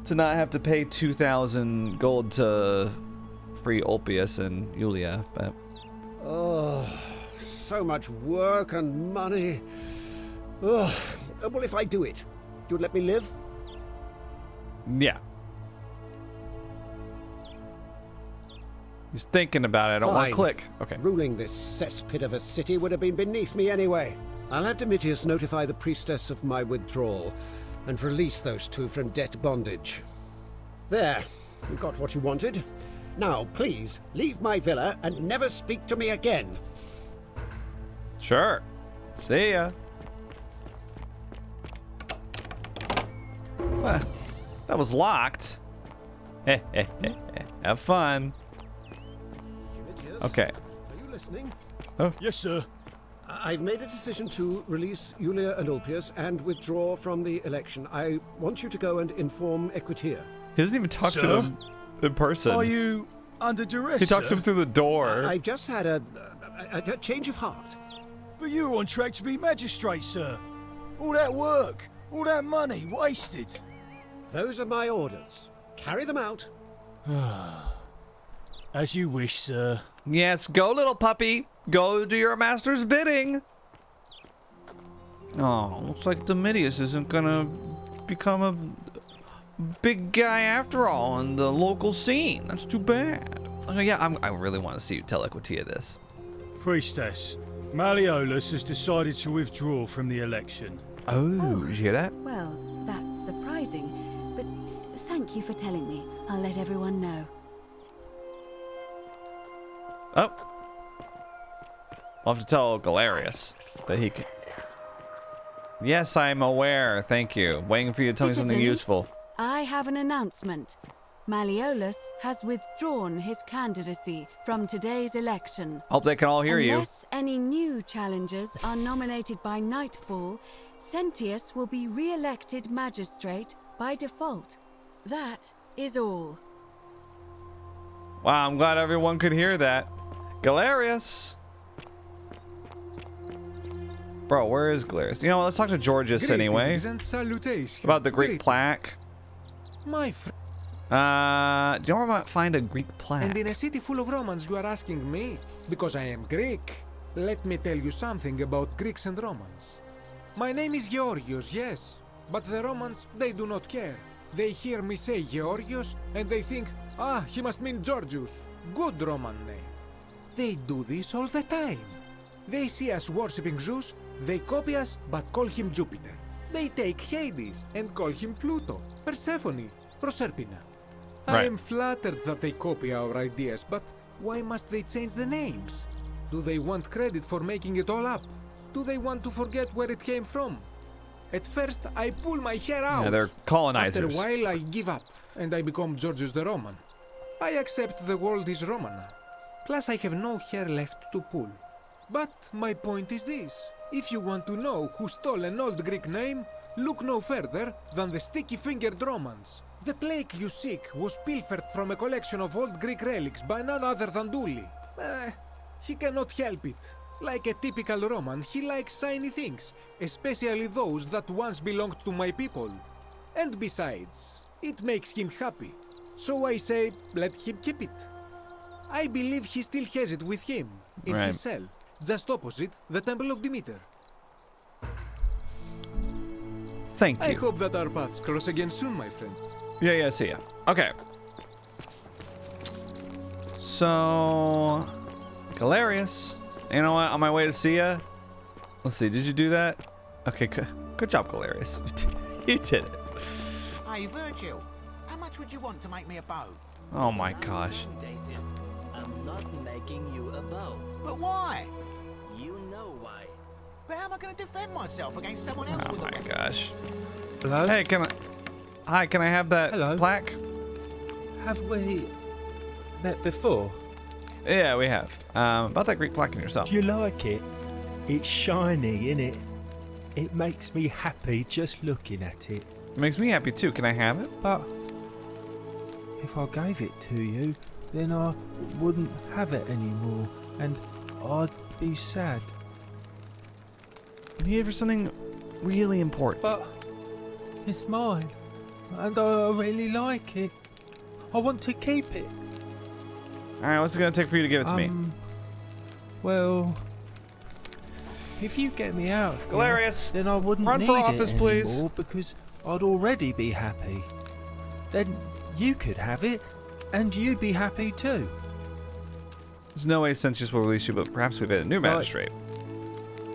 to not have to pay 2,000 gold to free Ulpius and Julia, but... Oh, so much work and money. Oh, well, if I do it, you'd let me live? Yeah. He's thinking about it. I don't want to click. Okay. Ruling this cesspit of a city would have been beneath me anyway. I'll have Domitius notify the priestess of my withdrawal and release those two from debt bondage. There. You got what you wanted. Now, please, leave my villa and never speak to me again. Sure. See ya. Well, that was locked. Have fun. Domitius, Okay. are you listening? Oh. Yes, sir. I've made a decision to release Julia and Ulpius and withdraw from the election. I want you to go and inform Equitia. He doesn't even talk to Sir? them in person. Are you under duress, He talks to sir? him through the door. I've just had a change of heart. But you were on track to be magistrate, sir. All that work, all that money, wasted. Those are my orders. Carry them out. As you wish, sir. Yes, go, little puppy. Go do your master's bidding. Oh, looks like Domitius isn't gonna become a big guy after all on the local scene. That's too bad. Oh, yeah, I really want to see you tell Equitia this. Priestess, Malleolus has decided to withdraw from the election. Oh, did you hear that? Well, that's surprising, but thank you for telling me. I'll let everyone know. Oh. I'll have to tell Galerius that he can... Yes, I'm aware. Thank you. Waiting for you to tell me something Citizens, useful. I have an announcement. Malleolus has withdrawn his candidacy from today's election. Hope they can all hear you. Unless any new challengers are nominated by nightfall, Sentius will be re-elected magistrate by default. That is all. Wow, I'm glad everyone could hear that. Galerius! Bro, where is Galerius? You know what, let's talk to Georgius anyway. And salutations. About the Greek plaque. My friend. Do you know where I might find a Greek plaque? And in a city full of Romans you are asking me? Because I am Greek. Let me tell you something about Greeks and Romans. My name is Georgios, yes. But the Romans, they do not care. They hear me say Georgios and they think, ah, he must mean Georgius. Good Roman name. They do this all the time. They see us worshipping Zeus, they copy us but call him Jupiter. They take Hades and call him Pluto, Persephone, Proserpina. I am flattered that they copy our ideas, but why must they change the names? Do they want credit for making it all up? Do they want to forget where it came from? At first, I pull my hair out. Yeah, they're colonizers. After a while, I give up, and I become Georgius the Roman. I accept the world is Roman now. Plus, I have no hair left to pull. But my point is this. If you want to know who stole an old Greek name, look no further than the sticky-fingered Romans. The plaque you seek was pilfered from a collection of old Greek relics by none other than Duli. He cannot help it. Like a typical Roman, he likes shiny things, especially those that once belonged to my people. And besides, it makes him happy. So I say, let him keep it. I believe he still has it with him, in his cell, just opposite the Temple of Demeter. Thank you. I hope that our paths cross again soon, my friend. Yeah, see ya. Okay. So, Galerius. You know what? On my way to see ya. Let's see. Did you do that? Okay, good job, Galerius. You did it. Hey, Virgil. How much would you want to make me a bow? Oh my gosh. I'm not making you a bow. But why? You know why. But how am I going to defend myself against someone else with a weapon? Oh my gosh. Hello? Hey, Hi, can I have that plaque? Have we met before? Yeah, we have. About that Greek plaque in yourself. Do you like it? It's shiny, innit? It makes me happy just looking at it. It makes me happy too. Can I have it? But if I gave it to you, then I wouldn't have it anymore, and I'd be sad. I need it for something really important. But it's mine, and I really like it. I want to keep it. Alright, what's it going to take for you to give it to me? Well, if you get me out of Galerius, then I wouldn't run need for office, it please. anymore because I'd already be happy. Then you could have it, and you'd be happy too. There's no way Sentius will release you, but perhaps we've hit a new magistrate.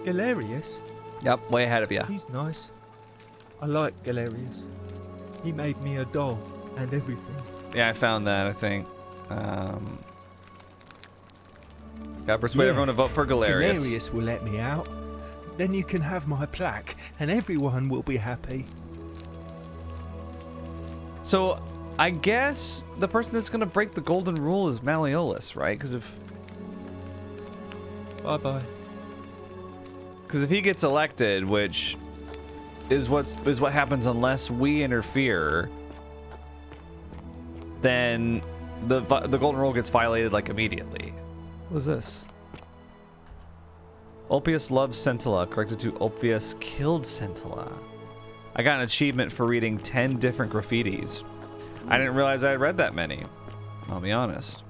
Galerius? Yep, way ahead of you. He's nice. I like Galerius. He made me a doll and everything. Yeah, I found that, I think. Gotta persuade everyone to vote for Galerius. Galerius will let me out. Then you can have my plaque, and everyone will be happy. So, I guess the person that's gonna break the golden rule is Malleolus, right? Because if... Bye-bye. Because if he gets elected, which is what happens unless we interfere, then the golden rule gets violated like immediately. What is this? Ulpius loves Scintilla, corrected to Ulpius killed Scintilla. I got an achievement for reading 10 different graffitis. I didn't realize I had read that many. I'll be honest.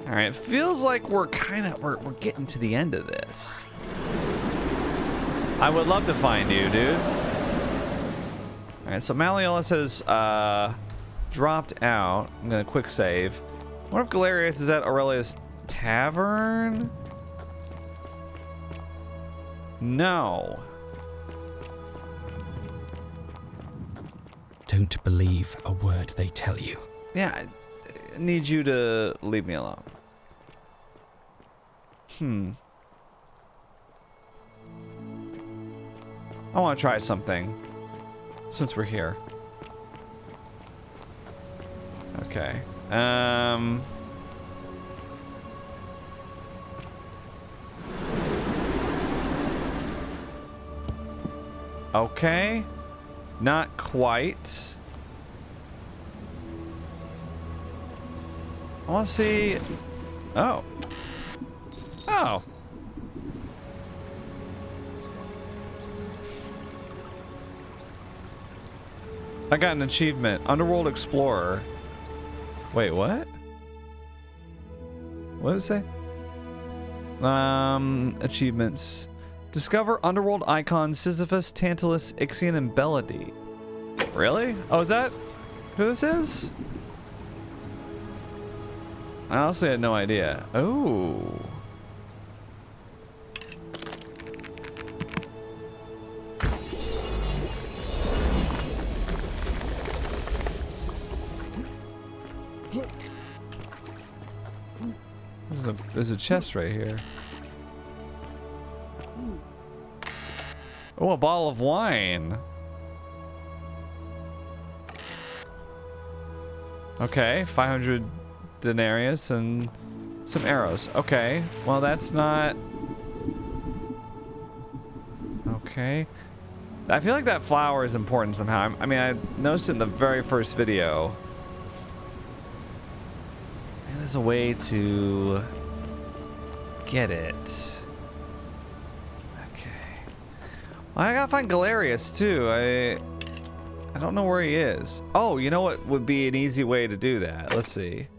All right, it feels like we're getting to the end of this. I would love to find you, dude. All right, so Malleolus has dropped out. I'm gonna quick save. I wonder if Galerius is at Aurelius' Tavern? No. Don't believe a word they tell you. Yeah, I need you to leave me alone. I want to try something since we're here. Okay. Okay. Not quite. I want to see... Oh. Oh. I got an achievement. Underworld Explorer. Wait, what? What did it say? Achievements. Discover underworld icons Sisyphus, Tantalus, Ixion, and Belody. Really? Oh, is that who this is? I honestly had no idea. Oh. There's a chest right here. Oh, a bottle of wine. Okay, 500 denarius and some arrows. Okay, well that's not... Okay. I feel like that flower is important somehow. I mean, I noticed it in the very first video. Maybe there's a way to get it. I gotta find Galerius too. I don't know where he is. Oh, you know what would be an easy way to do that? Let's see.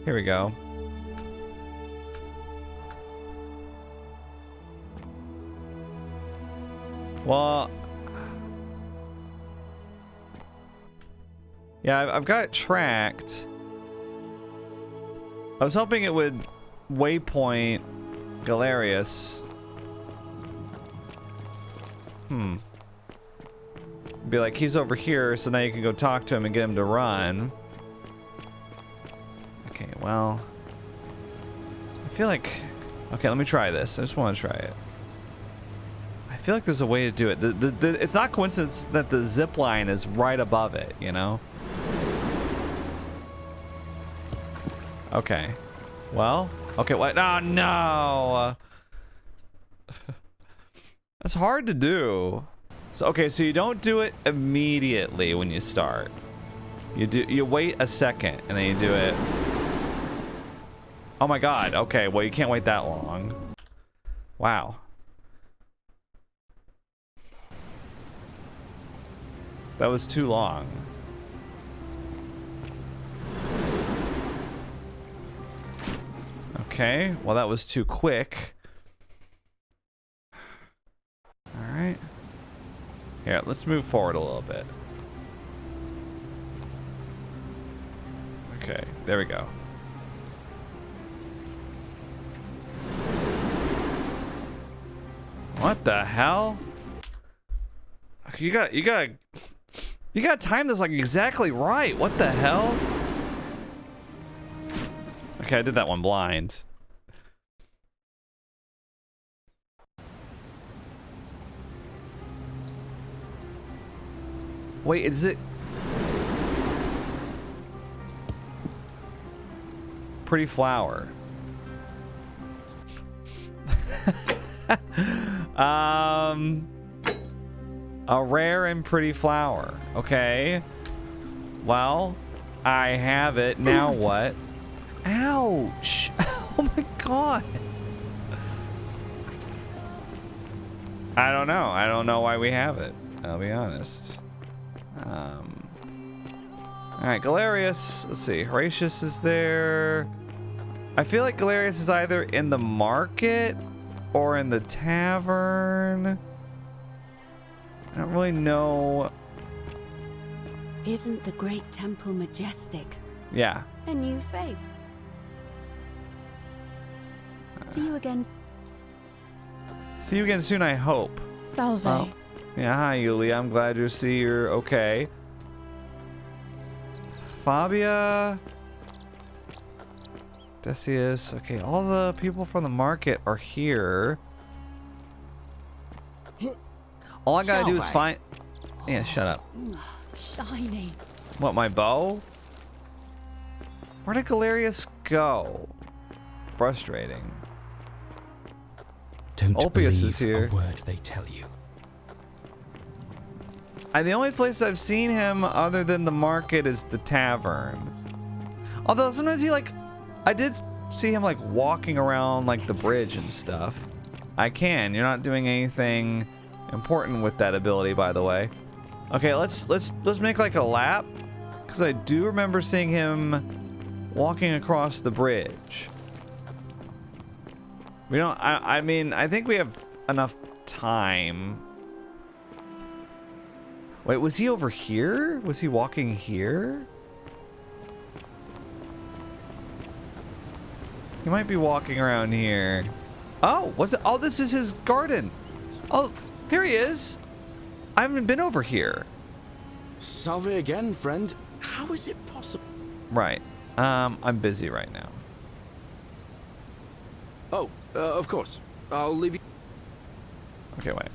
Here we go. Well, yeah, I've got it tracked. I was hoping it would waypoint Galerius. Be like, he's over here, so now you can go talk to him and get him to run. Okay, well... I feel like... Okay, let me try this. I just want to try it. I feel like there's a way to do it. It's not coincidence that the zip line is right above it, you know? Okay. Well, okay, what? Oh, no! That's hard to do. So, okay, so you don't do it immediately when you start. You wait a second, and then you do it. Oh my god, okay, well, you can't wait that long. Wow. That was too long. Okay, well that was too quick. Alright. Okay, Here, let's move forward a little bit. Okay, there we go. What the hell? You got to time this like exactly right. What the hell? Okay, I did that one blind. Wait, is it pretty flower? A rare and pretty flower. Okay. Well, I have it. Now what? Ouch. Oh my god. I don't know. I don't know why we have it. I'll be honest. Alright, Galerius. Let's see. Horatius is there. I feel like Galerius is either in the market or in the tavern. I don't really know. Isn't the great temple majestic? Yeah. A new faith. See you again. See you again soon, I hope. Salve. Oh. Yeah, hi, Yuli. I'm glad to see you're okay. Fabia. Decius. Okay, all the people from the market are here. All I gotta do is find... Yeah, shut up. Shiny. What, my bow? Where did Galerius go? Frustrating. Don't Ulpius believe is here. a word they tell you. The only place I've seen him other than the market is the tavern. Although sometimes he like... I did see him like walking around like the bridge and stuff. You're not doing anything important with that ability, by the way. Okay, let's make like a lap, because I do remember seeing him walking across the bridge. We don't. I mean, I think we have enough time. Wait, was he over here? Was he walking here? He might be walking around here. Oh, what's it? Oh, this is his garden. Oh, here he is. I haven't been over here. Salve again, friend. How is it possible? Right. I'm busy right now. Oh, of course. I'll leave you. Okay, wait.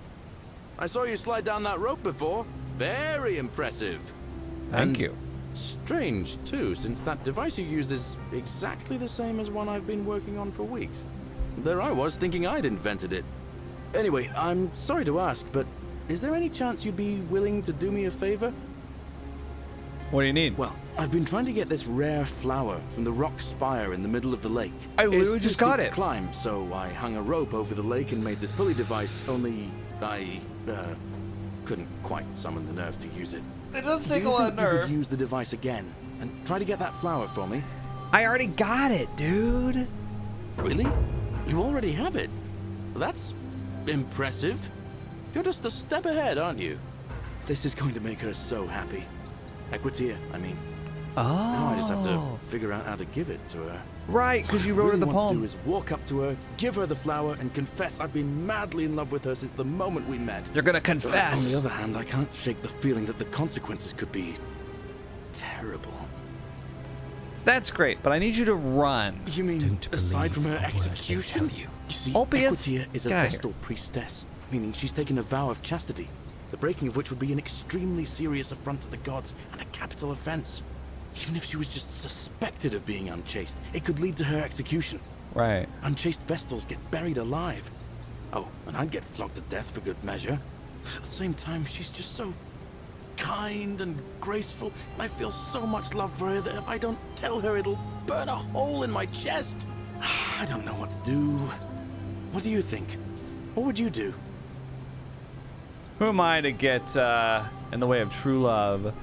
I saw you slide down that rope before. Very impressive. Thank you. Strange, too, since that device you used is exactly the same as one I've been working on for weeks. There I was, thinking I'd invented it. Anyway, I'm sorry to ask, but is there any chance you'd be willing to do me a favor? What do you need? Well, I've been trying to get this rare flower from the rock spire in the middle of the lake. I literally just got it. To climb, so I hung a rope over the lake and made this pulley device, only I couldn't quite summon the nerve to use it. It does take a lot of Do you think you nerve. could use the device again and try to get that flower for me? I already got it, dude. Really? You already have it? That's impressive. You're just a step ahead, aren't you? This is going to make her so happy. Equitia, I mean. Oh. Now I just have to figure out how to give it to her. Right, because you wrote her the poem. What I really poem. want to do is walk up to her, give her the flower, and confess I've been madly in love with her since the moment we met. You're gonna But confess. on the other hand, I can't shake the feeling that the consequences could be terrible. That's great, but I need you to run. You mean aside from her execution? You see, Ulpius, Equitia is a get outta here. Vestal priestess, meaning she's taken a vow of chastity, the breaking of which would be an extremely serious affront to the gods and a capital offense. Even if she was just suspected of being unchaste, it could lead to her execution. Right. Unchaste Vestals get buried alive. Oh, and I'd get flogged to death for good measure. But at the same time, she's just so kind and graceful, and I feel so much love for her that if I don't tell her, it'll burn a hole in my chest. I don't know what to do. What do you think? What would you do? Who am I to get in the way of true love?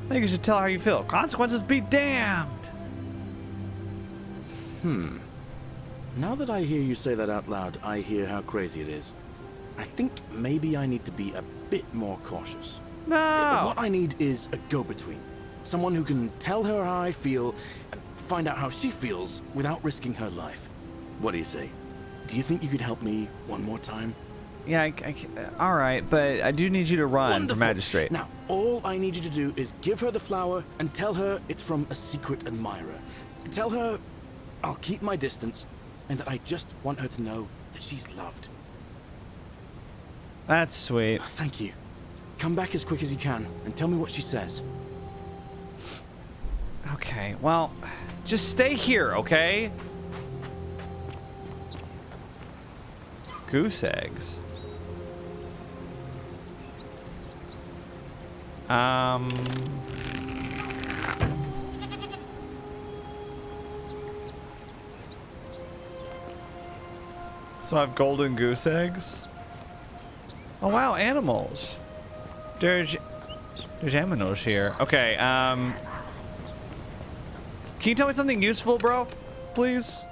I think you should tell her how you feel. Consequences be damned. Now that I hear you say that out loud, I hear how crazy it is. I think maybe I need to be a bit more cautious. No! What I need is a go-between. Someone who can tell her how I feel and find out how she feels without risking her life. What do you say? Do you think you could help me one more time? Yeah, all right, but I do need you to run for magistrate. Now, all I need you to do is give her the flower and tell her it's from a secret admirer. Tell her I'll keep my distance and that I just want her to know that she's loved. That's sweet. Thank you. Come back as quick as you can and tell me what she says. Okay, well, just stay here, okay? Goose eggs. So I have golden goose eggs. Oh wow, animals. There's animals here. Okay, can you tell me something useful, bro? Please?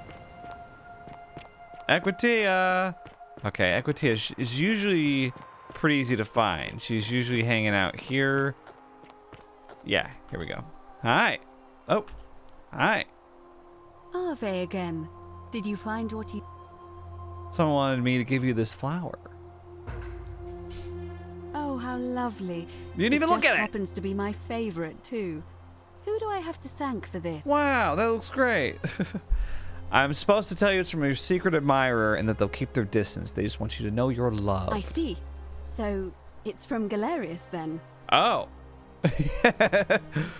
Equitia. Okay, Equitia is usually pretty easy to find. She's usually hanging out here. Yeah, here we go. Hi. Oh, hi. Ave again. Did you find what you... Someone wanted me to give you this flower. Oh, how lovely. You didn't even look at it. It happens to be my favorite, too. Who do I have to thank for this? Wow, that looks great. I'm supposed to tell you it's from your secret admirer and that they'll keep their distance. They just want you to know you're loved. I see. So, it's from Galerius, then? Oh.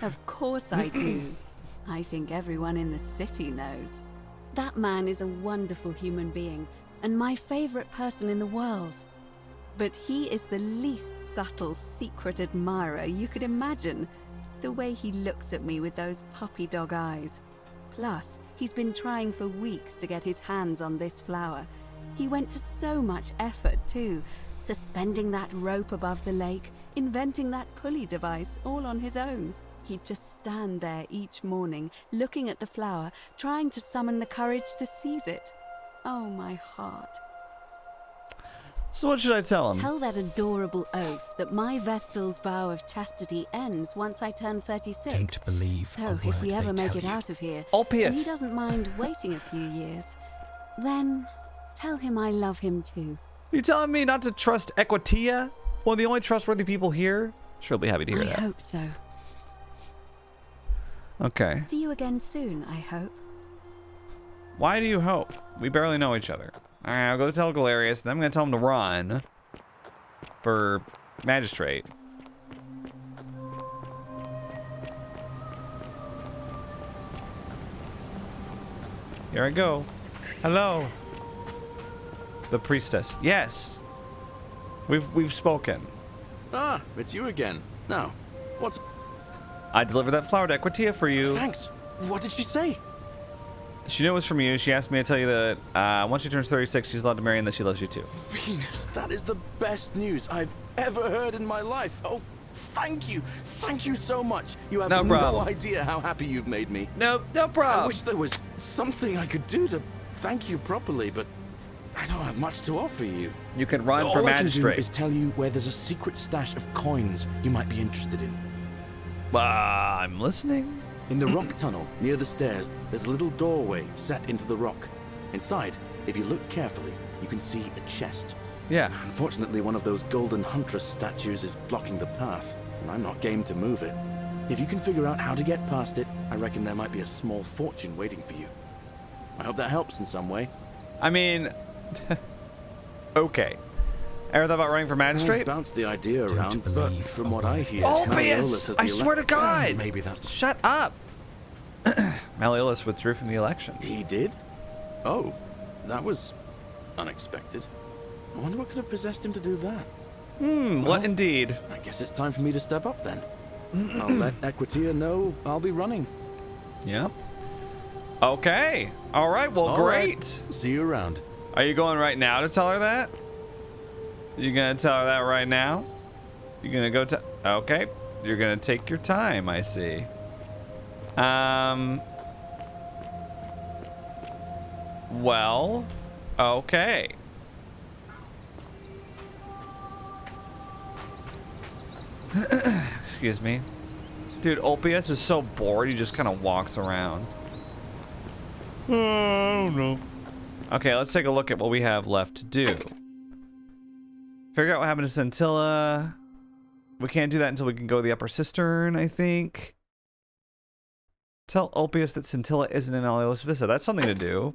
Of course I do. I think everyone in the city knows. That man is a wonderful human being, and my favorite person in the world. But he is the least subtle secret admirer you could imagine. The way he looks at me with those puppy dog eyes. Plus, he's been trying for weeks to get his hands on this flower. He went to so much effort, too. Suspending that rope above the lake, inventing that pulley device all on his own. He'd just stand there each morning, looking at the flower, trying to summon the courage to seize it. Oh, my heart. So what should I tell him? Tell that adorable oaf that my Vestal's vow of chastity ends once I turn 36. Don't believe a So word if we ever they make tell it you. out of here, Obvious. and he doesn't mind waiting a few years, then tell him I love him too. You telling me not to trust Equitia? One of the only trustworthy people here? She'll be happy to hear that. I hope so. Okay. See you again soon, I hope. Why do you hope? We barely know each other. Alright, I'll go tell Galerius, then I'm gonna tell him to run for magistrate. Here I go. Hello. The priestess. Yes. We've spoken. Ah, it's you again. Now, what's... I delivered that flower to Equitia for you. Thanks. What did she say? She knew it was from you. She asked me to tell you that once she turns 36, she's allowed to marry and that she loves you too. Venus, that is the best news I've ever heard in my life. Oh, thank you. Thank you so much. You have no idea how happy you've made me. No problem. I wish there was something I could do to thank you properly, but I don't have much to offer you. You can run All for I magistrate. can do is tell you where there's a secret stash of coins you might be interested in. I'm listening. In the rock tunnel near the stairs, there's a little doorway set into the rock. Inside, if you look carefully, you can see a chest. Yeah. Unfortunately, one of those golden huntress statues is blocking the path, and I'm not game to move it. If you can figure out how to get past it, I reckon there might be a small fortune waiting for you. I hope that helps in some way. I mean, okay. Ever thought about running for magistrate? I bounced the idea around, but from what I hear, Obvious! Malleolus has the I swear to God! Maybe that's... Shut up! Malleolus withdrew from the election. He did? Oh, that was unexpected. I wonder what could have possessed him to do that. What indeed? I guess it's time for me to step up then. I'll let Equitia know I'll be running. Yep. Okay. All right. Well, All great. right. See you around. Are you going right now to tell her that? You gonna tell her that right now? You're gonna go to... Okay. You're gonna take your time, I see. Well, okay. Excuse me. Dude, Ulpius is so bored, he just kind of walks around. I don't know. Okay, let's take a look at what we have left to do. Figure out what happened to Scintilla. We can't do that until we can go to the upper cistern, I think. Tell Ulpius that Scintilla isn't in Malleolus Vista. That's something to do.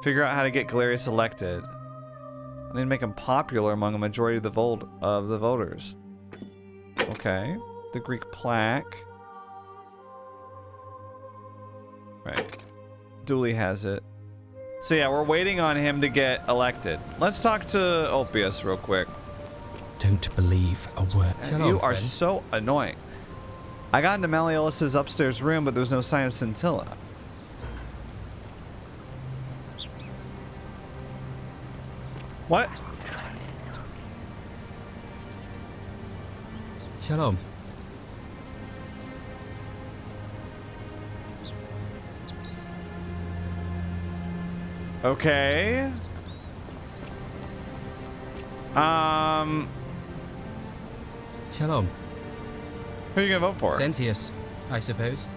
Figure out how to get Galerius elected. I need to make him popular among a majority of the voters. Okay. The Greek plaque. Right. Duli has it. So yeah, we're waiting on him to get elected. Let's talk to Ulpius real quick. Don't believe a word. You are so annoying. I got into Malleolus's upstairs room, but there was no sign of Scintilla. What? Shalom. Okay. Shalom. Who are you gonna vote for? Sentius, I suppose.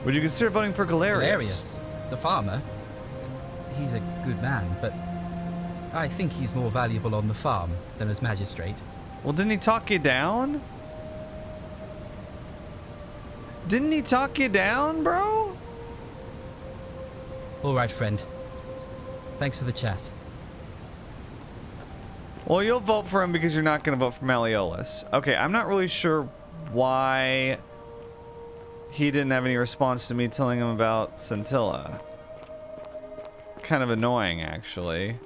Would you consider voting for Galerius? Galerius, the farmer. He's a good man, but I think he's more valuable on the farm than as magistrate. Well, didn't he talk you down? Didn't he talk you down, bro? All right, friend. Thanks for the chat. Well, you'll vote for him because you're not going to vote for Malleolus. Okay, I'm not really sure why he didn't have any response to me telling him about Scintilla. Kind of annoying, actually.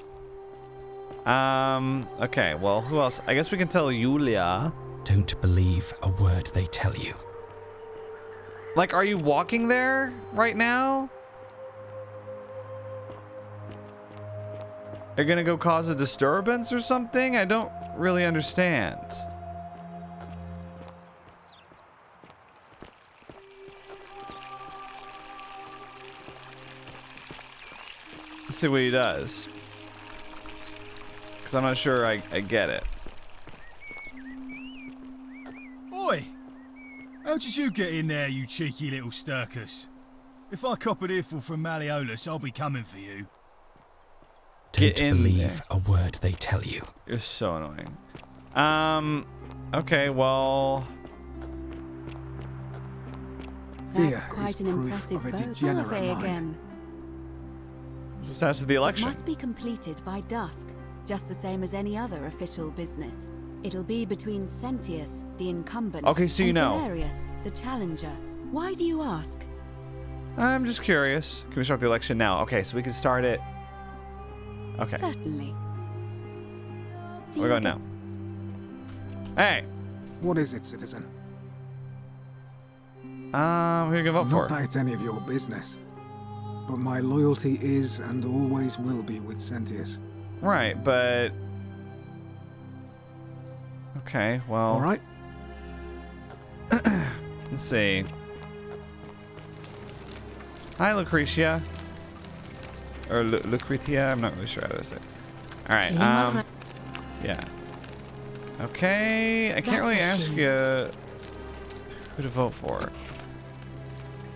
Okay, well, who else? I guess we can tell Julia. Don't believe a word they tell you. Like, are you walking there right now? Are you gonna go cause a disturbance or something? I don't really understand. Let's see what he does. Because I'm not sure I get it. Oi! How did you get in there, you cheeky little stirkus? If I cop an earful from Malleolus, I'll be coming for you. Don't believe a word they tell you. You're so annoying. Okay, well... That's quite an impressive boat, Wolfe again. What's the status of the election? It must be completed by dusk, just the same as any other official business. It'll be between Sentius, the incumbent, okay, so you and know. Galerius, the challenger. Why do you ask? I'm just curious. Can we start the election now? Okay, so we can start it. Okay. Certainly. We're going now. Hey. What is it, citizen? Who are you gonna vote for? Not that it's any of your business, but my loyalty is and always will be with Sentius. Right, but... Okay, well... Alright. Let's see. Hi, Lucretia. Or Lucretia, I'm not really sure how to say it. Alright, yeah. Okay, I can't really ask you who to vote for.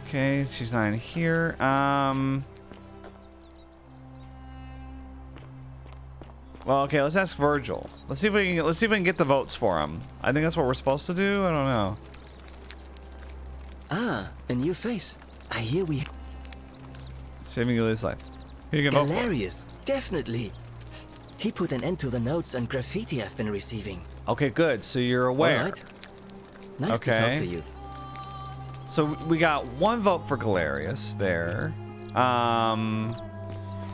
Okay, she's not in here. Well, okay, let's ask Virgil. Let's see if we can get the votes for him. I think that's what we're supposed to do. I don't know. Ah, a new face. I hear we... Saving Yulia's life. Who you gonna vote for? Galerius, definitely. He put an end to the notes and graffiti I've been receiving. Okay, good. So you're aware. All right. Nice to talk to you. So we got one vote for Galerius there. And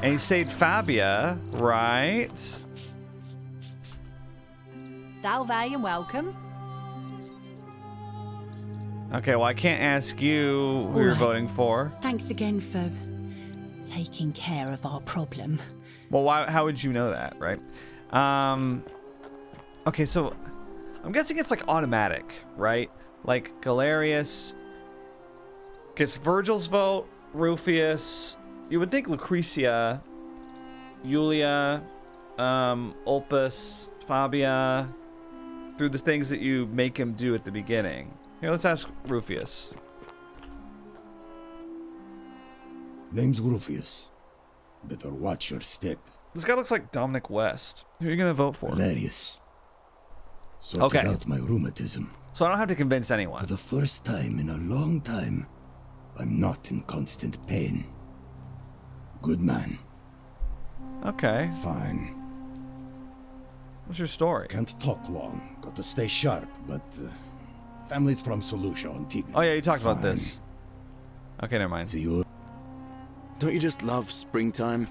he saved Fabia, right? Salve and welcome. Okay, well, I can't ask you who you're voting for. Thanks again for taking care of our problem. Well, how would you know that, right? Okay, so I'm guessing it's like automatic, right? Like Galerius gets Virgil's vote, Rufius. You would think Lucretia, Julia, Ulpus, Fabia. through the things that you make him do at the beginning. Here, let's ask Rufius. Name's Rufius. Better watch your step. This guy looks like Dominic West. Who are you gonna vote for? Hilarious. Sorted out my rheumatism. So I don't have to convince anyone. For the first time in a long time, I'm not in constant pain. Good man. Okay. Fine. What's your story? Can't talk long. Got to stay sharp, but family's from Solucia on Tigre. Oh yeah, you talked about this. Okay, never mind. See you. Don't you just love springtime?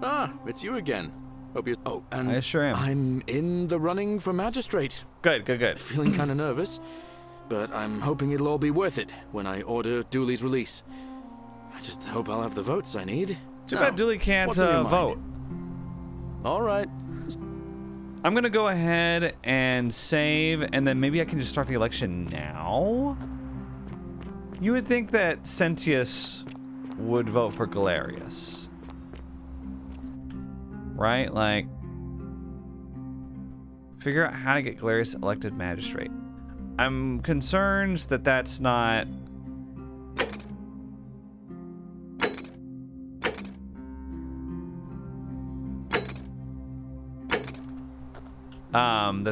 Ah, it's you again. Hope you. Oh, and I sure am. I'm in the running for magistrate. Good, good, good. Feeling kind of nervous, but I'm hoping it'll all be worth it when I order Duli's release. I just hope I'll have the votes I need. Too bad Duli can't vote. All right. I'm gonna go ahead and save, and then maybe I can just start the election now. You would think that Sentius would vote for Galerius, right? Like, figure out how to get Galerius elected magistrate. I'm concerned that that's not.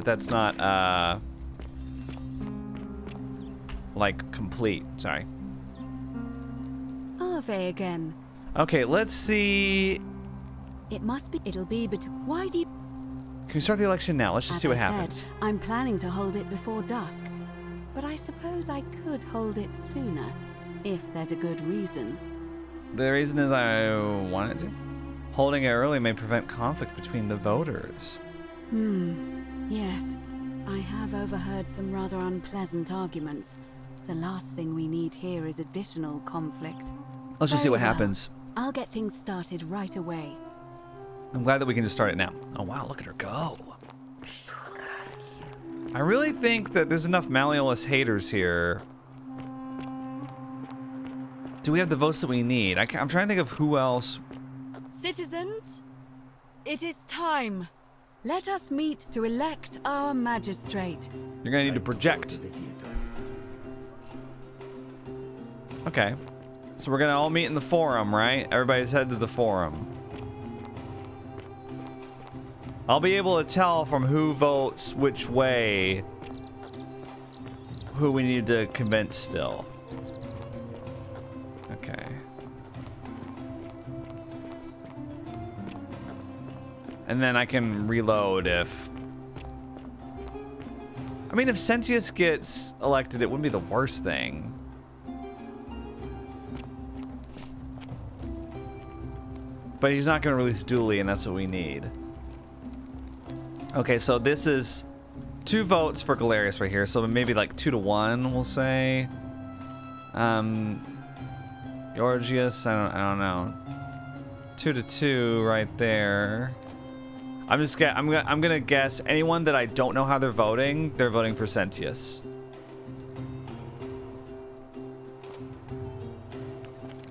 That's not like complete. Sorry. Ave again. Okay, let's see. It must be. It'll be. But why do you? Can we start the election now? Let's just see what happens. I'm planning to hold it before dusk, but I suppose I could hold it sooner, if there's a good reason. The reason is I wanted to. Holding it early may prevent conflict between the voters. Yes. I have overheard some rather unpleasant arguments. The last thing we need here is additional conflict. Let's just see what Very well. happens. I'll get things started right away. I'm glad that we can just start it now. Oh wow, look at her go. I really think that there's enough Malleolus haters here. Do we have the votes that we need? I'm trying to think of who else. Citizens, it is time. Let us meet to elect our magistrate. You're gonna need to project. Okay. So we're gonna all meet in the forum, right? Everybody's head to the forum. I'll be able to tell from who votes which way who we need to convince still. Okay. And then I can reload if... I mean, if Sentius gets elected, it wouldn't be the worst thing. But he's not going to release Duli, and that's what we need. Okay, so this is 2 votes for Galerius right here. So maybe like 2 to 1, we'll say. Georgius, I don't know. 2 to 2 right there. I'm gonna guess anyone that I don't know how they're voting for Sentius.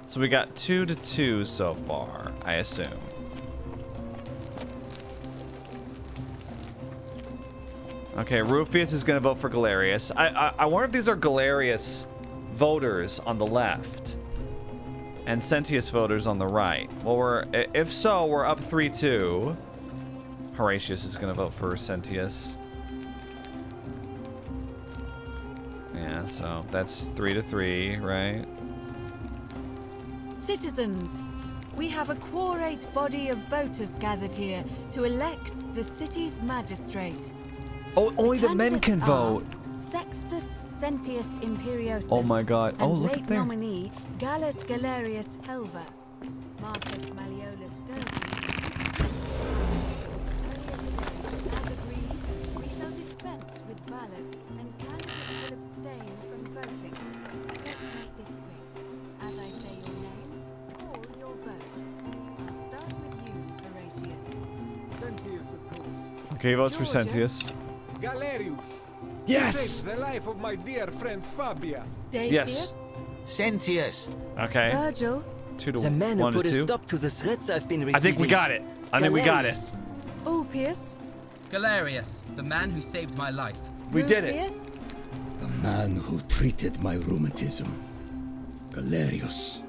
So we got 2 to 2 so far, I assume. Okay, Rufius is gonna vote for Galerius. I wonder if these are Galerius voters on the left and Sentius voters on the right. Well, if so, we're up 3-2. Horatius is gonna vote for Sentius. Yeah, so that's 3 to 3, right? Citizens, we have a quorate body of voters gathered here to elect the city's magistrate. Oh, only the men can vote. Sextus Sentius Imperiosus. Oh my god. Oh, and look late at there. nominee Gallus Galerius Helva. Marcus Malleolus As agreed, we shall dispense with ballots and candidates will abstain from voting. Let's make this quick. As I say your name, call your vote. I'll start with you, Horatius. Sentius, of course. Okay, he votes for Georgius. Sentius. Galerius. Yes! You saved the life of my dear friend Fabia. Dacius. Yes. Sentius. Okay. Virgil. 2 to The man 1 who to put a 2. stop to the threats I've been receiving. I think we got it. I think we got it. Ulpius. Galerius, the man who saved my life. We did it. Rufius? The man who treated my rheumatism. Galerius.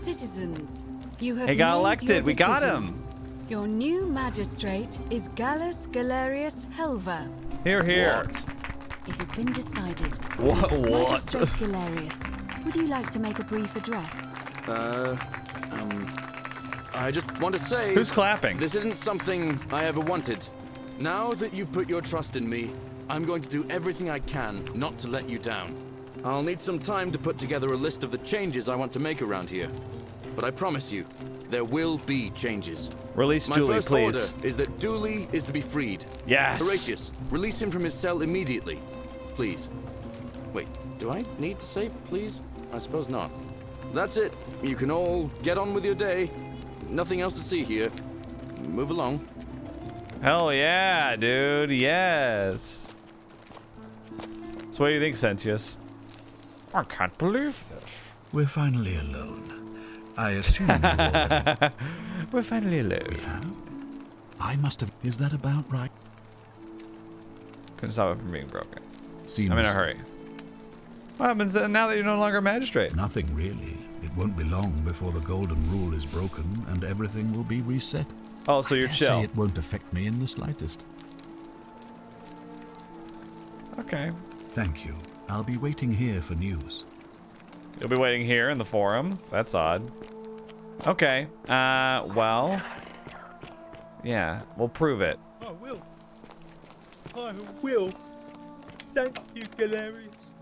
Citizens, you have He got made elected. your We got decision. him. Your new magistrate is Gallus Galerius Helver. Here, here. It has been decided. What? Magistrate Galerius, would you like to make a brief address? I just want to say... Who's clapping? This isn't something I ever wanted. Now that you've put your trust in me, I'm going to do everything I can not to let you down. I'll need some time to put together a list of the changes I want to make around here. But I promise you, there will be changes. Release My Duli, first please. order is that Duli is to be freed. Yes. Horatius, release him from his cell immediately. Please. Wait, do I need to say please? I suppose not. That's it. You can all get on with your day. Nothing else to see here. Move along. Hell yeah, dude. Yes. So what do you think, Sentius? I can't believe this. We're finally alone. I assume you already... We're finally alone. Yeah. I must have... Is that about right? Couldn't stop it from being broken. Seems... I'm in a hurry. What happens now that you're no longer a magistrate? Nothing really. It won't be long before the golden rule is broken and everything will be reset. Oh, so you're chill. Say it won't affect me in the slightest. Okay. Thank you. I'll be waiting here for news. You'll be waiting here in the forum? That's odd. Okay. Well. Yeah, we'll prove it. I will. I will. Thank you, Galerius.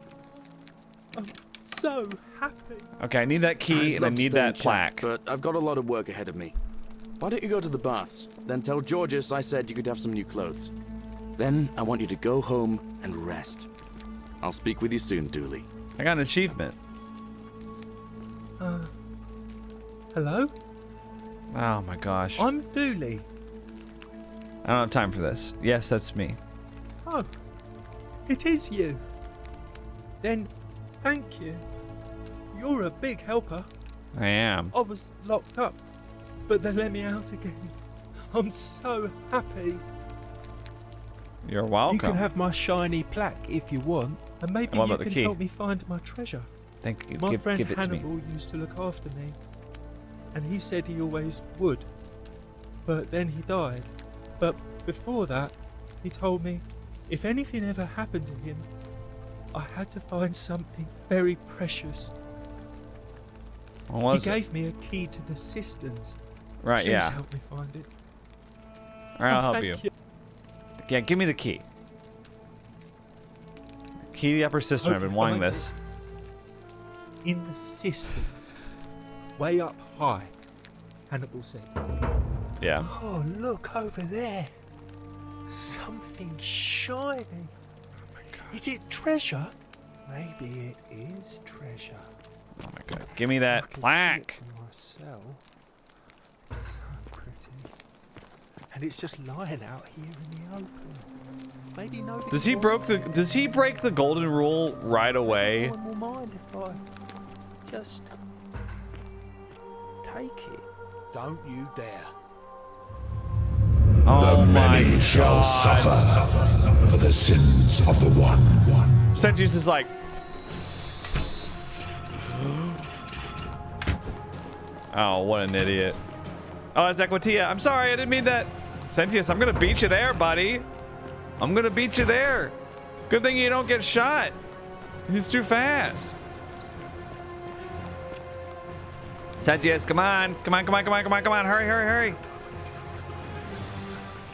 I'm so happy. Okay, I need that key and I need that plaque. But I've got a lot of work ahead of me. Why don't you go to the baths? Then tell Georges I said you could have some new clothes. Then I want you to go home and rest. I'll speak with you soon, Duli. I got an achievement. Hello? Oh my gosh. I'm Duli. I don't have time for this. Yes, that's me. Oh, it is you. Then, thank you. You're a big helper. I am. I was locked up, but they let me out again. I'm so happy. You're welcome. You can have my shiny plaque if you want, and maybe what you about the can key? help me find my treasure. Thank you. My friend give it to me. Hannibal used to look after me, and he said he always would. But then he died. But before that, he told me if anything ever happened to him, I had to find something very precious. What was he it? gave me a key to the cisterns. Right, Please yeah. help me find it. All right, I'll help thank you. Yeah, give me the key. Key to the upper cistern. I've been wanting this. In the cisterns, way up high, Hannibal said. Yeah. Oh, look over there. Something shining. Oh my God. Is it treasure? Maybe it is treasure. Oh my God. Give me that plaque. See it for myself. So pretty. And it's just lying out here in the open. Maybe nobody Does he break the golden rule right away? No one will mind if I just take it. Don't you dare. Oh the my many shall suffer for the sins of the one. Sentius is like. Oh, what an idiot. Oh, it's Equitia. I'm sorry, I didn't mean that. Sentius, I'm gonna beat you there, buddy. I'm gonna beat you there. Good thing you don't get shot. He's too fast. Sentius, come on. Come on, come on, come on, come on, come on. Hurry, hurry, hurry.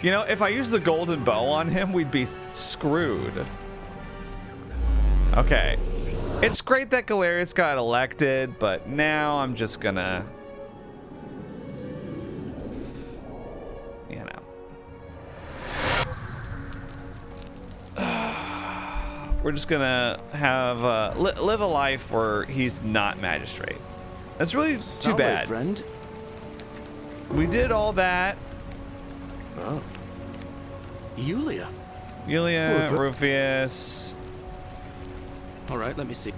You know, if I use the golden bow on him, we'd be screwed. Okay. It's great that Galerius got elected, but now I'm just gonna... You know. We're just gonna have... live a life where he's not magistrate. That's really too bad. Friend. We did all that. Oh. Yulia. Yulia, Rufius. All right, let me see.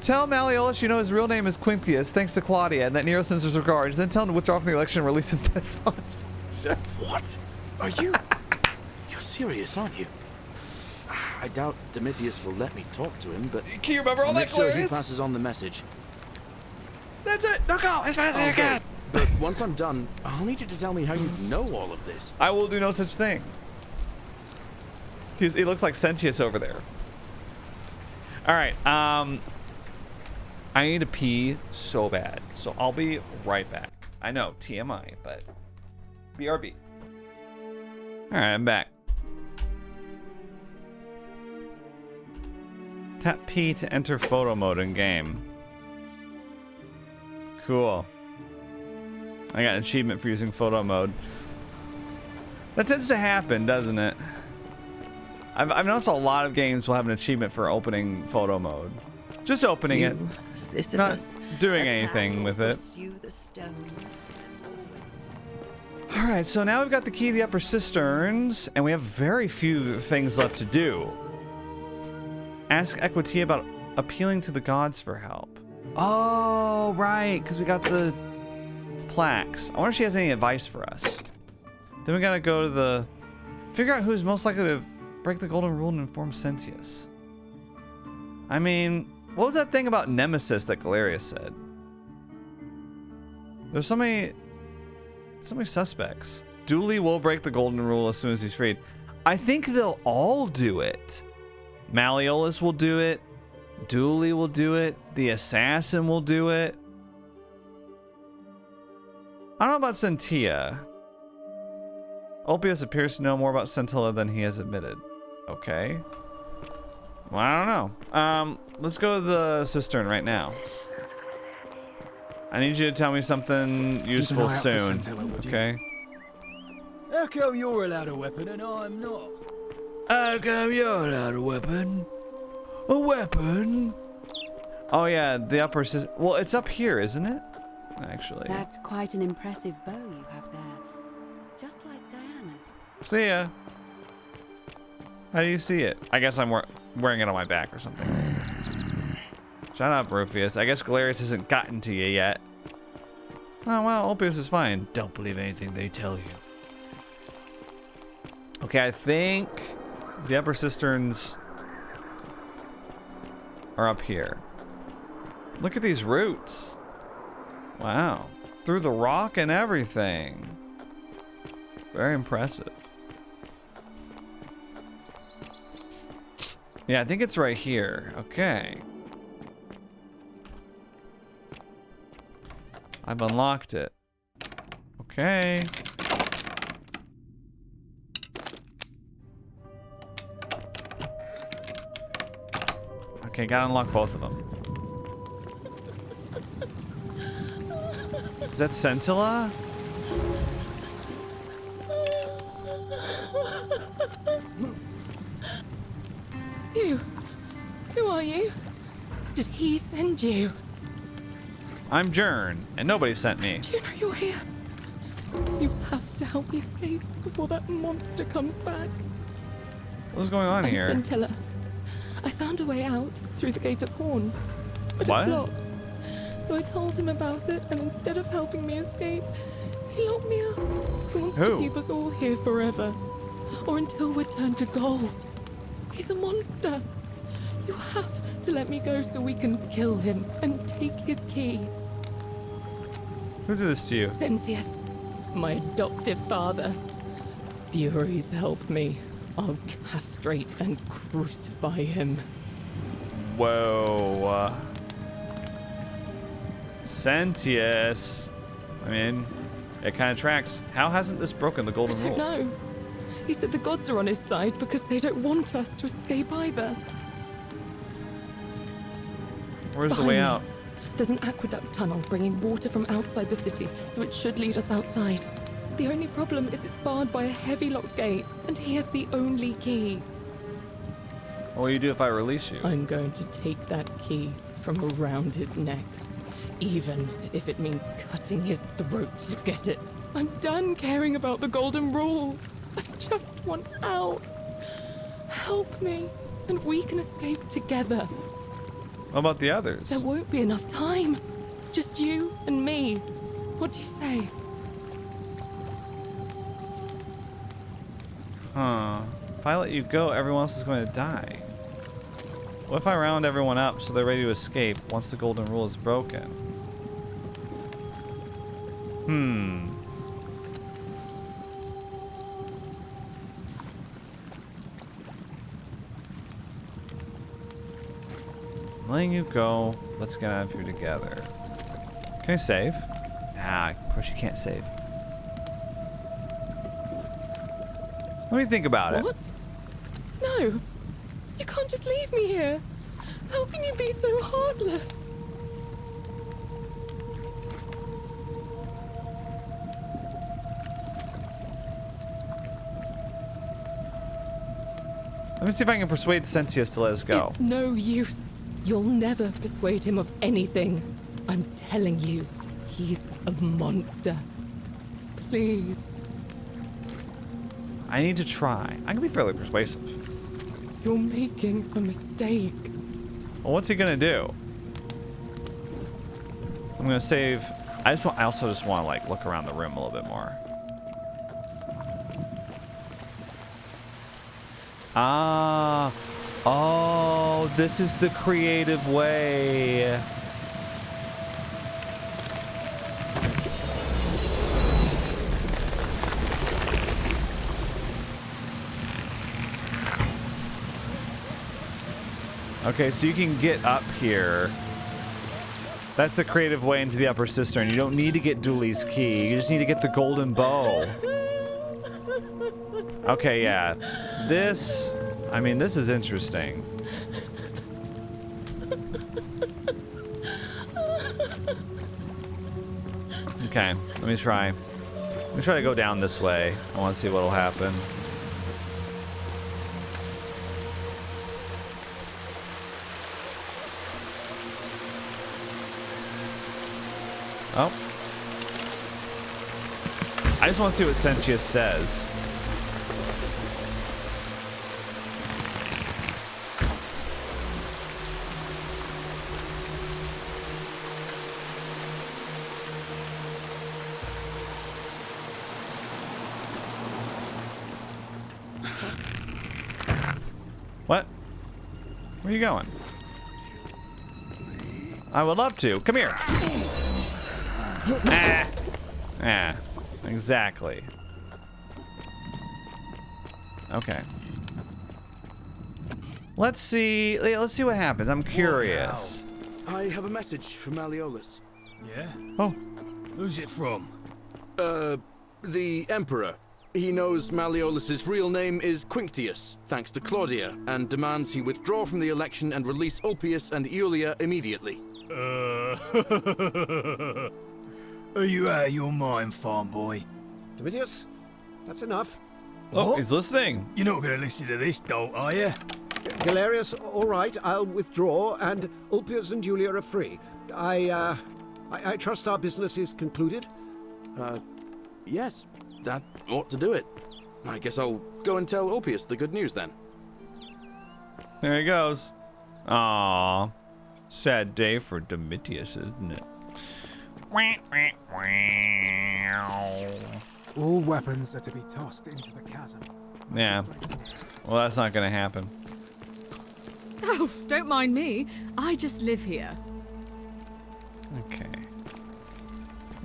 Tell Malleolus you know his real name is Quintius, thanks to Claudia, and that Nero sends his regards. Then tell him to withdraw from the election and release his dead spots. What? Are you... You're serious, aren't you? I doubt Domitius will let me talk to him, but can you remember all I'll that, make sure he Galerius? passes on the message. That's it. No go as fast as you can. But once I'm done, I'll need you to tell me how you know all of this. I will do no such thing. He looks like Sentius over there. All right. I need to pee so bad, so I'll be right back. I know TMI, but BRB. All right, I'm back. Tap P to enter photo mode in game. Cool. I got an achievement for using photo mode. That tends to happen, doesn't it? I've noticed a lot of games will have an achievement for opening photo mode. Just opening it. Sisyphus, not doing anything with it. Alright, so now we've got the key to the upper cisterns, and we have very few things left to do. Ask Eque about appealing to the gods for help. Oh, right, because we got the plaques. I wonder if she has any advice for us. Then we gotta go to the... Figure out who's most likely to break the golden rule and inform Sentius. I mean, what was that thing about Nemesis that Galerius said? There's so many suspects. Duli will break the golden rule as soon as he's freed. I think they'll all do it. Malleolus will do it. Duli will do it. The assassin will do it. I don't know about Sentia. Ulpius appears to know more about Scintilla than he has admitted. Okay. Well, I don't know. Let's go to the cistern right now. I need you to tell me something useful soon. Okay? How come you're allowed a weapon and I'm not? How come you're allowed a weapon? A weapon? Oh yeah, the upper cistern. Well, it's up here, isn't it? Actually. That's quite an impressive bow you have there. Just like Diana's. See ya. How do you see it? I guess I'm wearing it on my back or something. Shut up, Rufus. I guess Galerius hasn't gotten to you yet. Oh, well, Ulpius is fine. Don't believe anything they tell you. Okay, I think the upper cisterns are up here. Look at these roots. Wow. Through the rock and everything. Very impressive. Yeah, I think it's right here. Okay. I've unlocked it. Okay. Okay, gotta unlock both of them. Is that Scintilla? You? Who are you? Did he send you? I'm Jern, and nobody sent me. Do you know you're here? You have to help me escape before that monster comes back. What's going on here? Scintilla. I found a way out through the Gate of Horn, but What? it's locked. So I told him about it, and instead of helping me escape, he locked me up. He wants to keep us all here forever, or until we're turned to gold. He's a monster. You have to let me go so we can kill him and take his key. Who did this to you? Sentius, my adoptive father. Furies help me. I'll castrate and crucify him. Whoa. Sentius. I mean, it kind of tracks. How hasn't this broken the golden rule? I don't know. He said the gods are on his side because they don't want us to escape either. Where's the way out? There's an aqueduct tunnel bringing water from outside the city, so it should lead us outside. The only problem is it's barred by a heavy locked gate, and he has the only key. What will you do if I release you? I'm going to take that key from around his neck, even if it means cutting his throat to get it. I'm done caring about the golden rule. I just want out. Help me, and we can escape together. What about the others? There won't be enough time. Just you and me. What do you say? Huh. If I let you go, everyone else is going to die. What if I round everyone up so they're ready to escape once the golden rule is broken? Letting you go. Let's get out of here together. Can I save? Nah, of course you can't save. Let me think about it. What? No. You can't just leave me here. How can you be so heartless? Let me see if I can persuade Sentius to let us go. It's no use. You'll never persuade him of anything. I'm telling you, he's a monster. Please. I need to try. I can be fairly persuasive. You're making a mistake. Well, what's he gonna do? I'm gonna save. I also just want to like look around the room a little bit more. Ah, oh, this is the creative way. Okay, so you can get up here. That's the creative way into the upper cistern. You don't need to get Duli's key. You just need to get the golden bow. Okay, yeah. This, I mean, this is interesting. Okay, let me try. Let me try to go down this way. I want to see what'll happen. Oh. I just want to see what Sentius says. What? Where are you going? I would love to. Come here. Exactly. Okay. Let's see what happens. I'm curious. I have a message from Malleolus. Yeah? Oh. Who's it from? The Emperor. He knows Malleolus's real name is Quinctius, thanks to Claudia, and demands he withdraw from the election and release Ulpius and Iulia immediately. Are you out of your mind, farm boy? Domitius, that's enough. Oh, he's listening. You're not going to listen to this dolt, are you? Galerius, all right, I'll withdraw, and Ulpius and Julia are free. I trust our business is concluded? Yes, that ought to do it. I guess I'll go and tell Ulpius the good news then. There he goes. Aww. Sad day for Domitius, isn't it? All weapons are to be tossed into the chasm. Yeah. Well, that's not gonna happen. Oh, don't mind me. I just live here. Okay.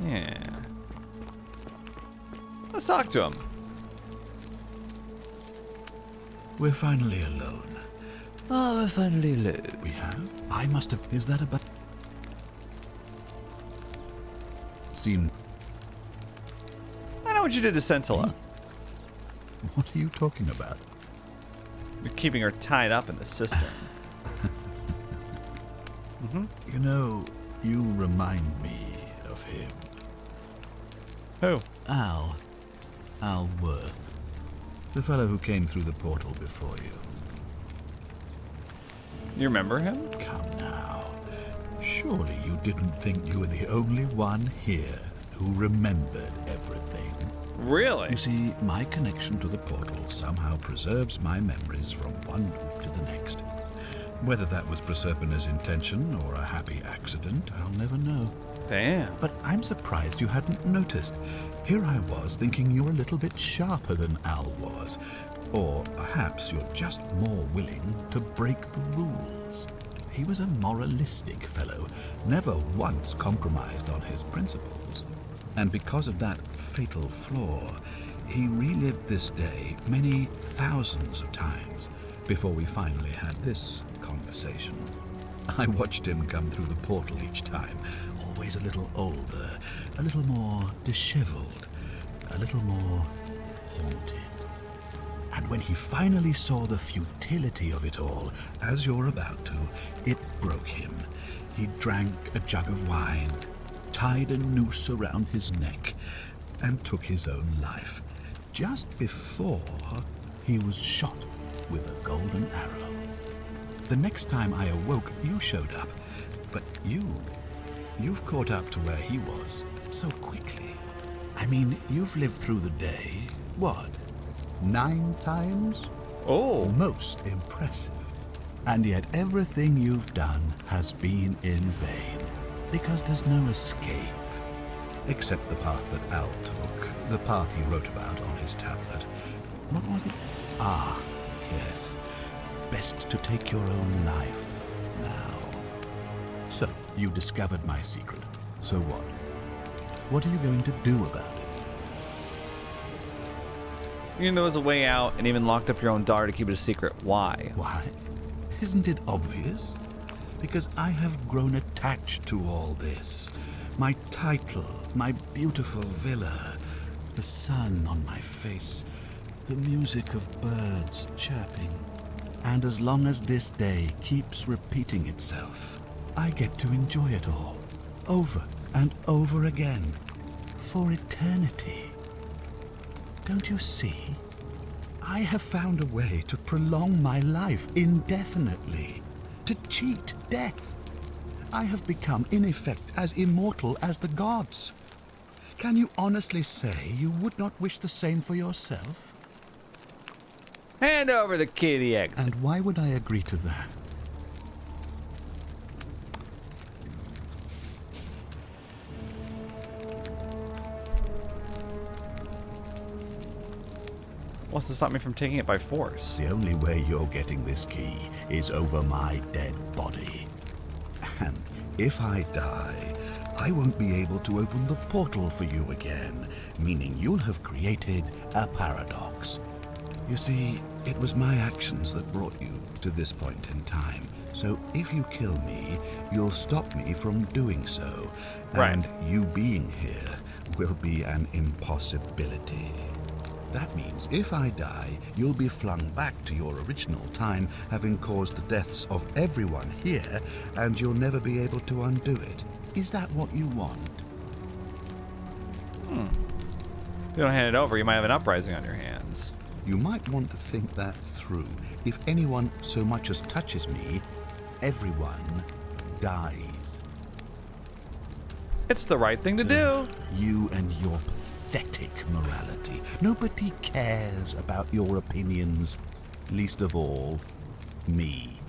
Yeah. Let's talk to him. We're finally alone. Oh, we're finally alone. We have? I must have... Is that about... Seen... I know what you did to Centilla. What are you talking about? You're keeping her tied up in the cistern. You know, you remind me of him. Who? Al Worth. The fellow who came through the portal before you. You remember him? Come now. Surely you didn't think you were the only one here who remembered everything. Really? You see, my connection to the portal somehow preserves my memories from one loop to the next. Whether that was Proserpina's intention or a happy accident, I'll never know. Damn. But I'm surprised you hadn't noticed. Here I was thinking you're a little bit sharper than Al was. Or perhaps you're just more willing to break the rules. He was a moralistic fellow, never once compromised on his principles. And because of that fatal flaw, he relived this day many thousands of times before we finally had this conversation. I watched him come through the portal each time, always a little older, a little more disheveled, a little more haunted. And when he finally saw the futility of it all, as you're about to, it broke him. He drank a jug of wine, tied a noose around his neck, and took his own life, just before he was shot with a golden arrow. The next time I awoke, you showed up, but you've caught up to where he was so quickly. I mean, you've lived through the day, what, 9 times? Oh. Most impressive. And yet everything you've done has been in vain, because there's no escape. Except the path that Al took, the path he wrote about on his tablet. What was it? Ah, yes. Best to take your own life now. So, you discovered my secret. So what? What are you going to do about it? You know there was a way out and even locked up your own daughter to keep it a secret. Why? Why? Isn't it obvious? Because I have grown attached to all this. My title, my beautiful villa, the sun on my face, the music of birds chirping. And as long as this day keeps repeating itself, I get to enjoy it all, over and over again, for eternity. Don't you see? I have found a way to prolong my life indefinitely, to cheat death. I have become, in effect, as immortal as the gods. Can you honestly say you would not wish the same for yourself? Hand over the key to the exit. And why would I agree to that? What's to stop me from taking it by force? The only way you're getting this key is over my dead body. And if I die, I won't be able to open the portal for you again, meaning you'll have created a paradox. You see, it was my actions that brought you to this point in time. So if you kill me, you'll stop me from doing so. Right. And you being here will be an impossibility. That means if I die, you'll be flung back to your original time, having caused the deaths of everyone here, and you'll never be able to undo it. Is that what you want? If you don't hand it over, you might have an uprising on your hands. You might want to think that through. If anyone so much as touches me, everyone dies. It's the right thing to do. You and your pathetic morality. Nobody cares about your opinions, least of all, me.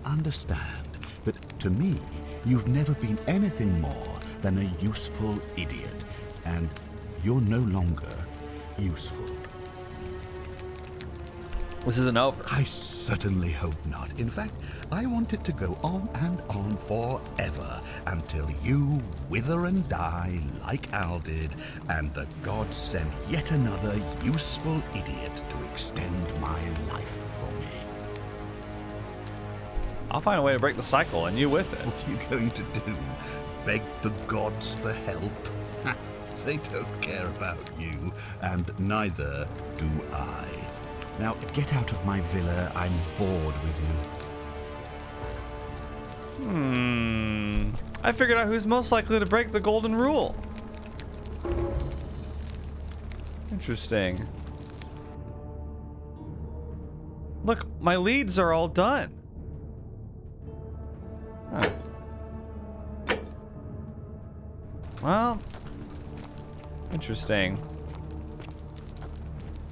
Understand that to me, you've never been anything more than a useful idiot, and you're no longer useful. This isn't over. I certainly hope not. In fact, I want it to go on and on forever until you wither and die like Al did, and the gods send yet another useful idiot to extend my life for me. I'll find a way to break the cycle, and you with it. What are you going to do? Beg the gods for help? They don't care about you, and neither do I. Now, get out of my villa. I'm bored with you. I figured out who's most likely to break the golden rule. Interesting. Look, my leads are all done. Huh. Well, interesting.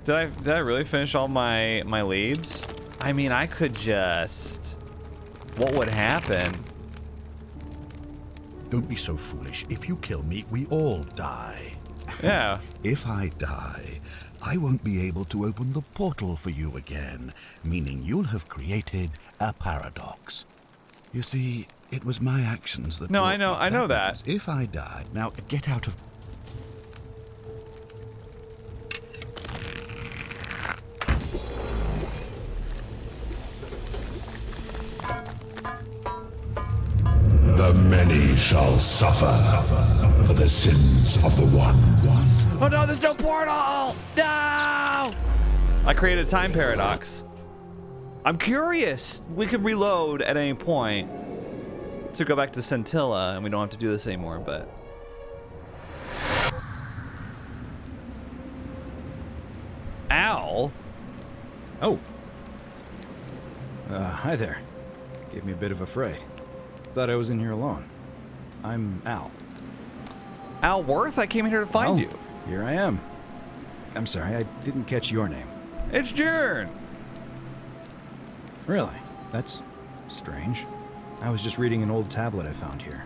Did I really finish all my leads? I mean, I could just... What would happen Don't be so foolish. If you kill me, we all die. Yeah. If I die, I won't be able to open the portal for you again, meaning you'll have created a paradox. You see, it was my actions that... No, I know that. If I died, now get out of... The many shall suffer for the sins of the one. Oh no, there's no portal! No! I created a time paradox. I'm curious. We could reload at any point to go back to Scintilla, and we don't have to do this anymore, but... Al? Oh. Hi there. Gave me a bit of a fright. Thought I was in here alone. I'm Al. Al Worth? I came here to find you. Here I am. I'm sorry, I didn't catch your name. It's Jern. Really? That's strange. I was just reading an old tablet I found here.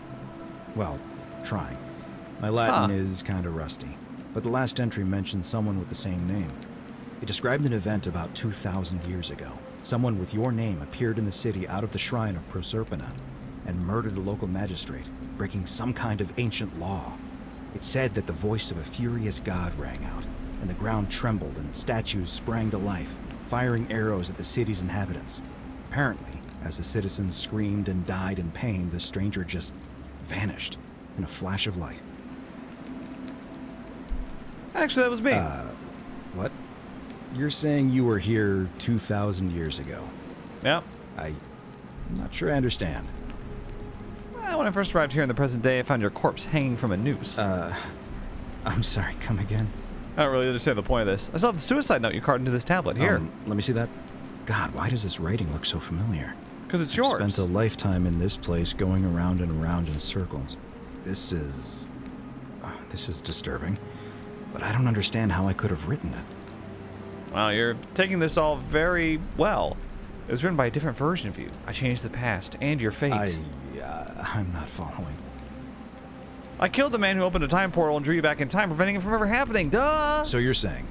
Well, trying. My Latin is kind of rusty, but the last entry mentioned someone with the same name. It described an event about 2,000 years ago. Someone with your name appeared in the city out of the shrine of Proserpina and murdered a local magistrate, breaking some kind of ancient law. It said that the voice of a furious god rang out, and the ground trembled and statues sprang to life, firing arrows at the city's inhabitants. Apparently, as the citizens screamed and died in pain, the stranger just vanished in a flash of light. Actually, that was me. What? You're saying you were here 2,000 years ago? Yep. I'm not sure I understand. Well, when I first arrived here in the present day, I found your corpse hanging from a noose. I'm sorry, come again? I don't really understand the point of this. I saw the suicide note you carved into this tablet. Here. Let me see that. God, why does this writing look so familiar? Because it's I've yours. Spent a lifetime in this place, going around and around in circles. This is disturbing, but I don't understand how I could have written it. Well, you're taking this all very well. It was written by a different version of you. I changed the past and your fate. I'm not following. I killed the man who opened a time portal and drew you back in time, preventing it from ever happening. Duh! So you're saying,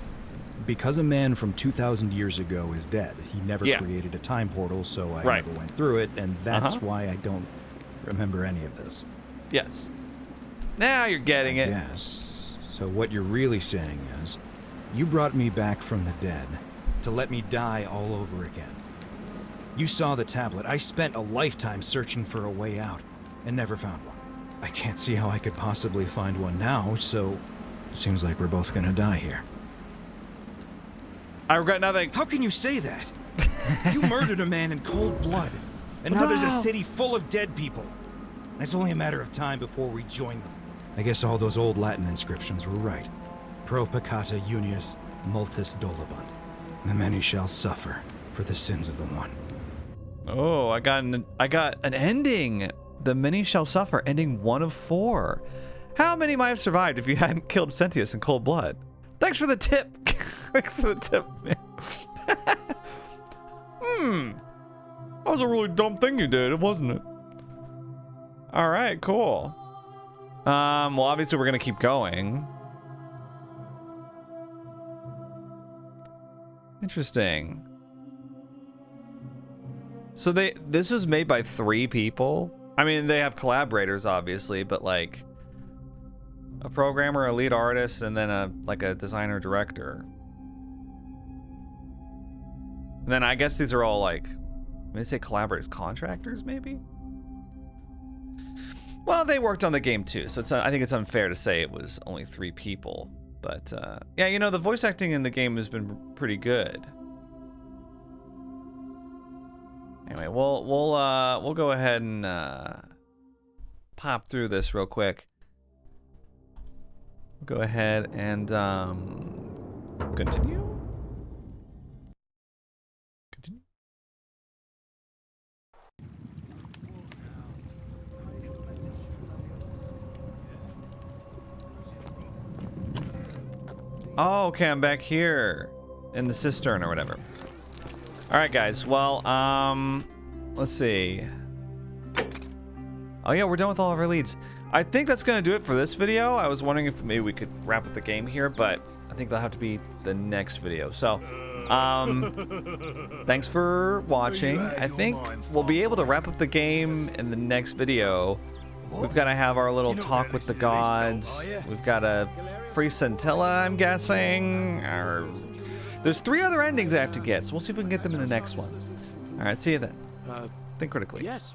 because a man from 2,000 years ago is dead, he never created a time portal, so I never went through it, and that's why I don't remember any of this. Yes. Now you're getting it. Yes. So what you're really saying is, you brought me back from the dead to let me die all over again. You saw the tablet. I spent a lifetime searching for a way out and never found one. I can't see how I could possibly find one now, so it seems like we're both gonna die here. I regret nothing. How can you say that? You murdered a man in cold blood, and now there's a city full of dead people. And it's only a matter of time before we join them. I guess all those old Latin inscriptions were right. Pro peccata unius multis dolabunt. The many shall suffer for the sins of the one. Oh, I got an ending. The many shall suffer, ending 1 of 4. How many might have survived if you hadn't killed Sentius in cold blood? Thanks for the tip. Thanks for the tip, man. That was a really dumb thing you did, wasn't it? All right, cool. Well, obviously we're gonna keep going. Interesting. So this was made by 3 people. I mean, they have collaborators, obviously, but like a programmer, a lead artist, and then a designer director. And then I guess these are all like, when they say collaborators, contractors, maybe? Well, they worked on the game too, so I think it's unfair to say it was only 3 people. But yeah, you know, the voice acting in the game has been pretty good. Anyway, we'll go ahead and pop through this real quick. Go ahead and continue. Oh, okay, I'm back here in the cistern or whatever. All right, guys. Well, let's see. Oh yeah, we're done with all of our leads. I think that's going to do it for this video. I was wondering if maybe we could wrap up the game here, but I think that'll have to be the next video. So, thanks for watching. I think we'll be able to wrap up the game in the next video. We've got to have our little talk with the gods. We've got to free Scintilla, I'm guessing. There's 3 other endings I have to get, so we'll see if we can get them in the next one. All right, see you then. Think critically. Yes.